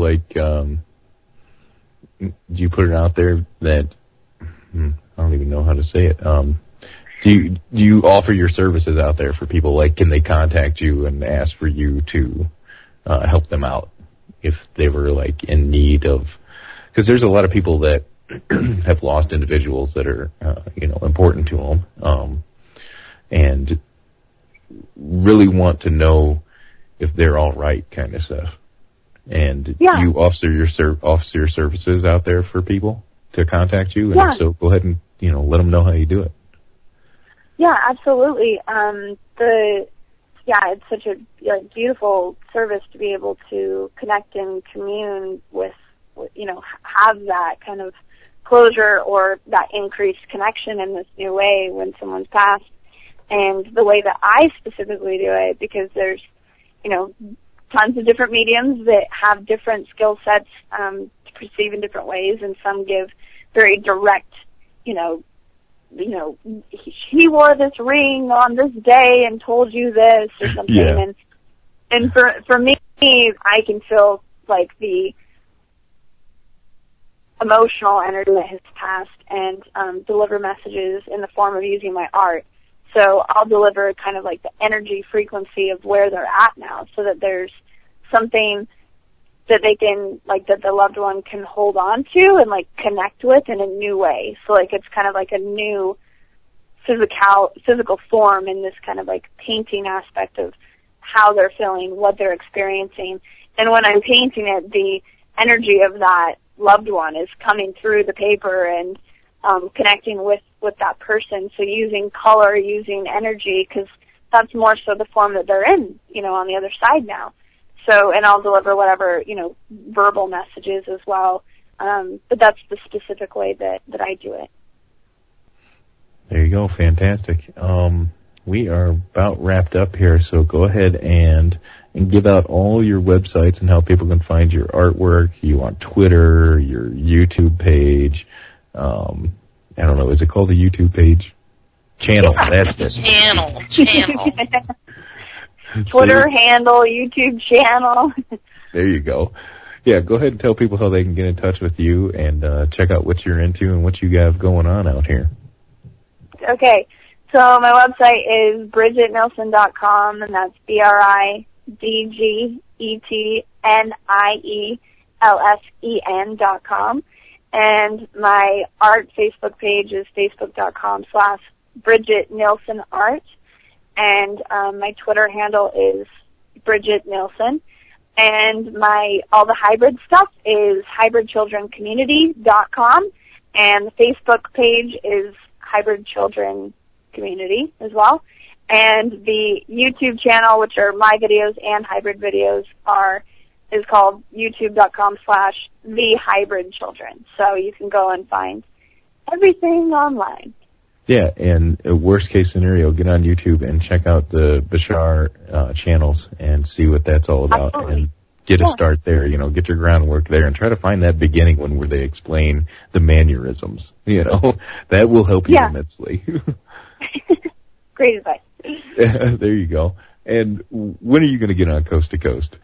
do you put it out there that, I don't even know how to say it, do you offer your services out there for people? Like, can they contact you and ask for you to help them out if they were, in need of, because there's a lot of people that have lost individuals that are, important to them, and really want to know if they're all right, kind of stuff. And do you offer your services out there for people to contact you? And if so, go ahead and let them know how you do it. Yeah, absolutely. It's such a beautiful service to be able to connect and commune with, have that kind of closure or that increased connection in this new way when someone's passed. And the way that I specifically do it, because there's, tons of different mediums that have different skill sets to perceive in different ways, and some give very direct, he wore this ring on this day and told you this or something. Yeah. And for me, I can feel like the emotional energy that has passed and deliver messages in the form of using my art. So I'll deliver kind of like the energy frequency of where they're at now, so that there's something that they can, that the loved one can hold on to and connect with in a new way. So it's kind of like a new physical form in this kind of painting aspect of how they're feeling, what they're experiencing. And when I'm painting it, the energy of that loved one is coming through the paper and connecting with that person. So using color, using energy, because that's more so the form that they're in, on the other side now. So, and I'll deliver whatever, verbal messages as well. But that's the specific way that I do it. There you go. Fantastic. We are about wrapped up here, so go ahead and give out all your websites and how people can find your artwork, you on Twitter, your YouTube page. I don't know, is it called the YouTube page? Channel, that's it. Channel. Twitter handle, YouTube channel. There you go. Yeah, go ahead and tell people how they can get in touch with you and check out what you're into and what you have going on out here. Okay, so my website is BridgetNilsen.com, and that's BridgetNilsen.com. And my art Facebook page is facebook.com/Bridget Nilsen Art. And my Twitter handle is Bridget Nilsen. And all the hybrid stuff is hybridchildrencommunity.com. And the Facebook page is Hybrid Children Community as well. And the YouTube channel, which are my videos and hybrid videos, is called youtube.com/thehybridchildren. So you can go and find everything online. Yeah, and worst case scenario, get on YouTube and check out the Bashar channels and see what that's all about. Absolutely. And get a start there, get your groundwork there and try to find that beginning one where they explain the mannerisms. That will help you immensely. Great advice. There you go. And when are you going to get on Coast to Coast?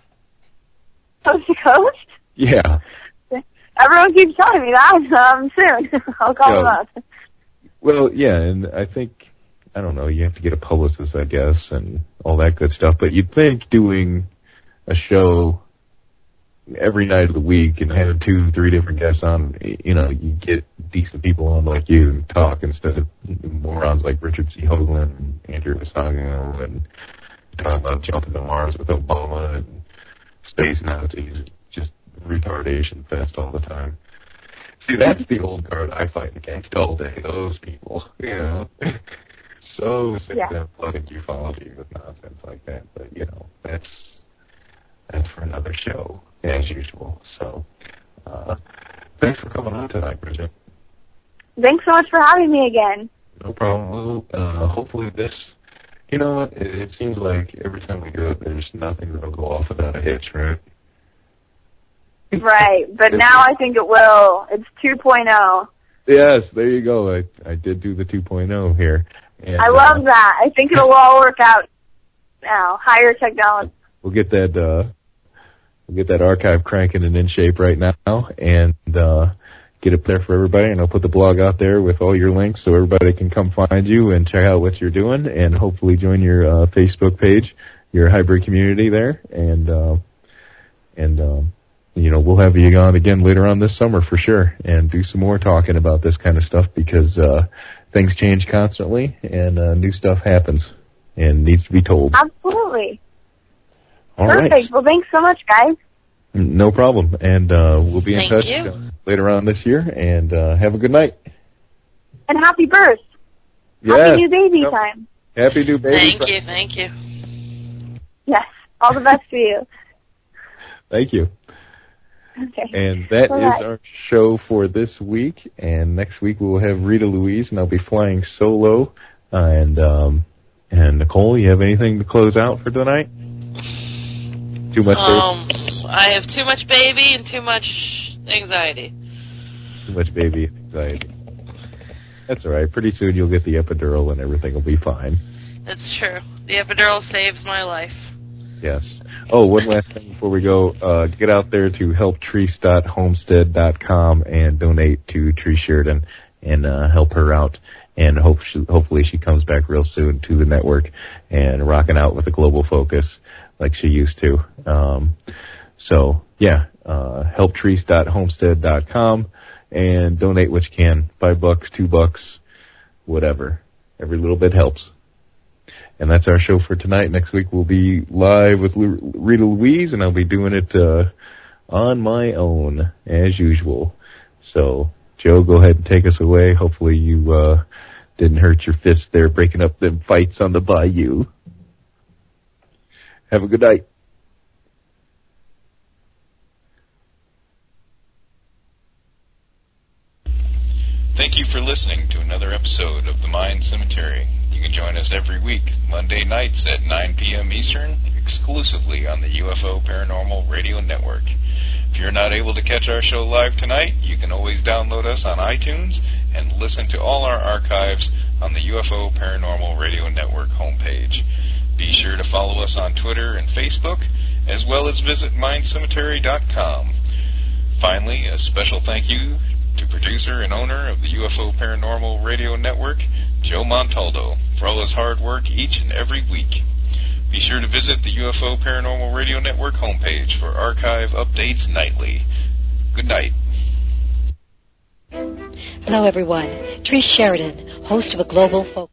Coast to Coast? Yeah. Everyone keeps telling me that. Soon. I'll call them up. Well, yeah, and I think, I don't know, you have to get a publicist, I guess, and all that good stuff. But you'd think doing a show every night of the week and having 2-3 different guests on, you know, you get decent people on like you and talk instead of morons like Richard C. Hoagland and Andrew Masagno and talk about jumping to Mars with Obama and space Nazis. Just retardation fest all the time. See, that's the old guard I fight against all day, those people, you know. So sick of them plugging ufology with nonsense like that, but, you know, that's for another show, as usual. So, thanks for coming on tonight, Bridget. Thanks so much for having me again. No problem. Well, hopefully this, you know what, it seems like every time we do it, there's nothing that'll go off without a hitch, right? Right, but now I think it will. It's 2.0. Yes, there you go. I did do the 2.0 here. And, I love that. I think it'll all work out now. Higher technology. We'll get that archive cranking and in shape right now, and get it there for everybody. And I'll put the blog out there with all your links so everybody can come find you and check out what you're doing, and hopefully join your Facebook page, your hybrid community there, and you know, we'll have you on again later on this summer for sure, and do some more talking about this kind of stuff, because things change constantly, and new stuff happens and needs to be told. Absolutely. All Perfect. right. Well, thanks so much, guys. No problem. And we'll be in touch later on this year, and have a good night. And happy birth. Yes. Happy new baby time. Happy new baby time. Thank you. Yes. All the best to you. Thank you. Okay. And that is our show for this week. And next week we will have Rita Louise, and I'll be flying solo. And Nicole, you have anything to close out for tonight? Too much baby? I have too much baby and too much anxiety. Too much baby and anxiety. That's all right. Pretty soon you'll get the epidural and everything will be fine. That's true. The epidural saves my life. Yes. Oh, one last thing before we go. Get out there to helptreese.homestead.com and donate to Tree Sheridan and help her out. And hopefully she comes back real soon to the network and rocking out with a global focus like she used to. So, yeah, helptreese.homestead.com and donate what you can. $5, $2, whatever. Every little bit helps. And that's our show for tonight. Next week we'll be live with Rita Louise, and I'll be doing it on my own, as usual. So, Joe, go ahead and take us away. Hopefully you didn't hurt your fist there breaking up them fights on the bayou. Have a good night. Thank you for listening to another episode of the Mind Cemetery. You can join us every week, Monday nights at 9 p.m. Eastern, exclusively on the UFO Paranormal Radio Network. If you're not able to catch our show live tonight, you can always download us on iTunes and listen to all our archives on the UFO Paranormal Radio Network homepage. Be sure to follow us on Twitter and Facebook, as well as visit Mind-Cemetery.com. Finally, a special thank you to producer and owner of the UFO Paranormal Radio Network, Joe Montaldo, for all his hard work each and every week. Be sure to visit the UFO Paranormal Radio Network homepage for archive updates nightly. Good night. Hello, everyone. Tree Sheridan, host of a global focus.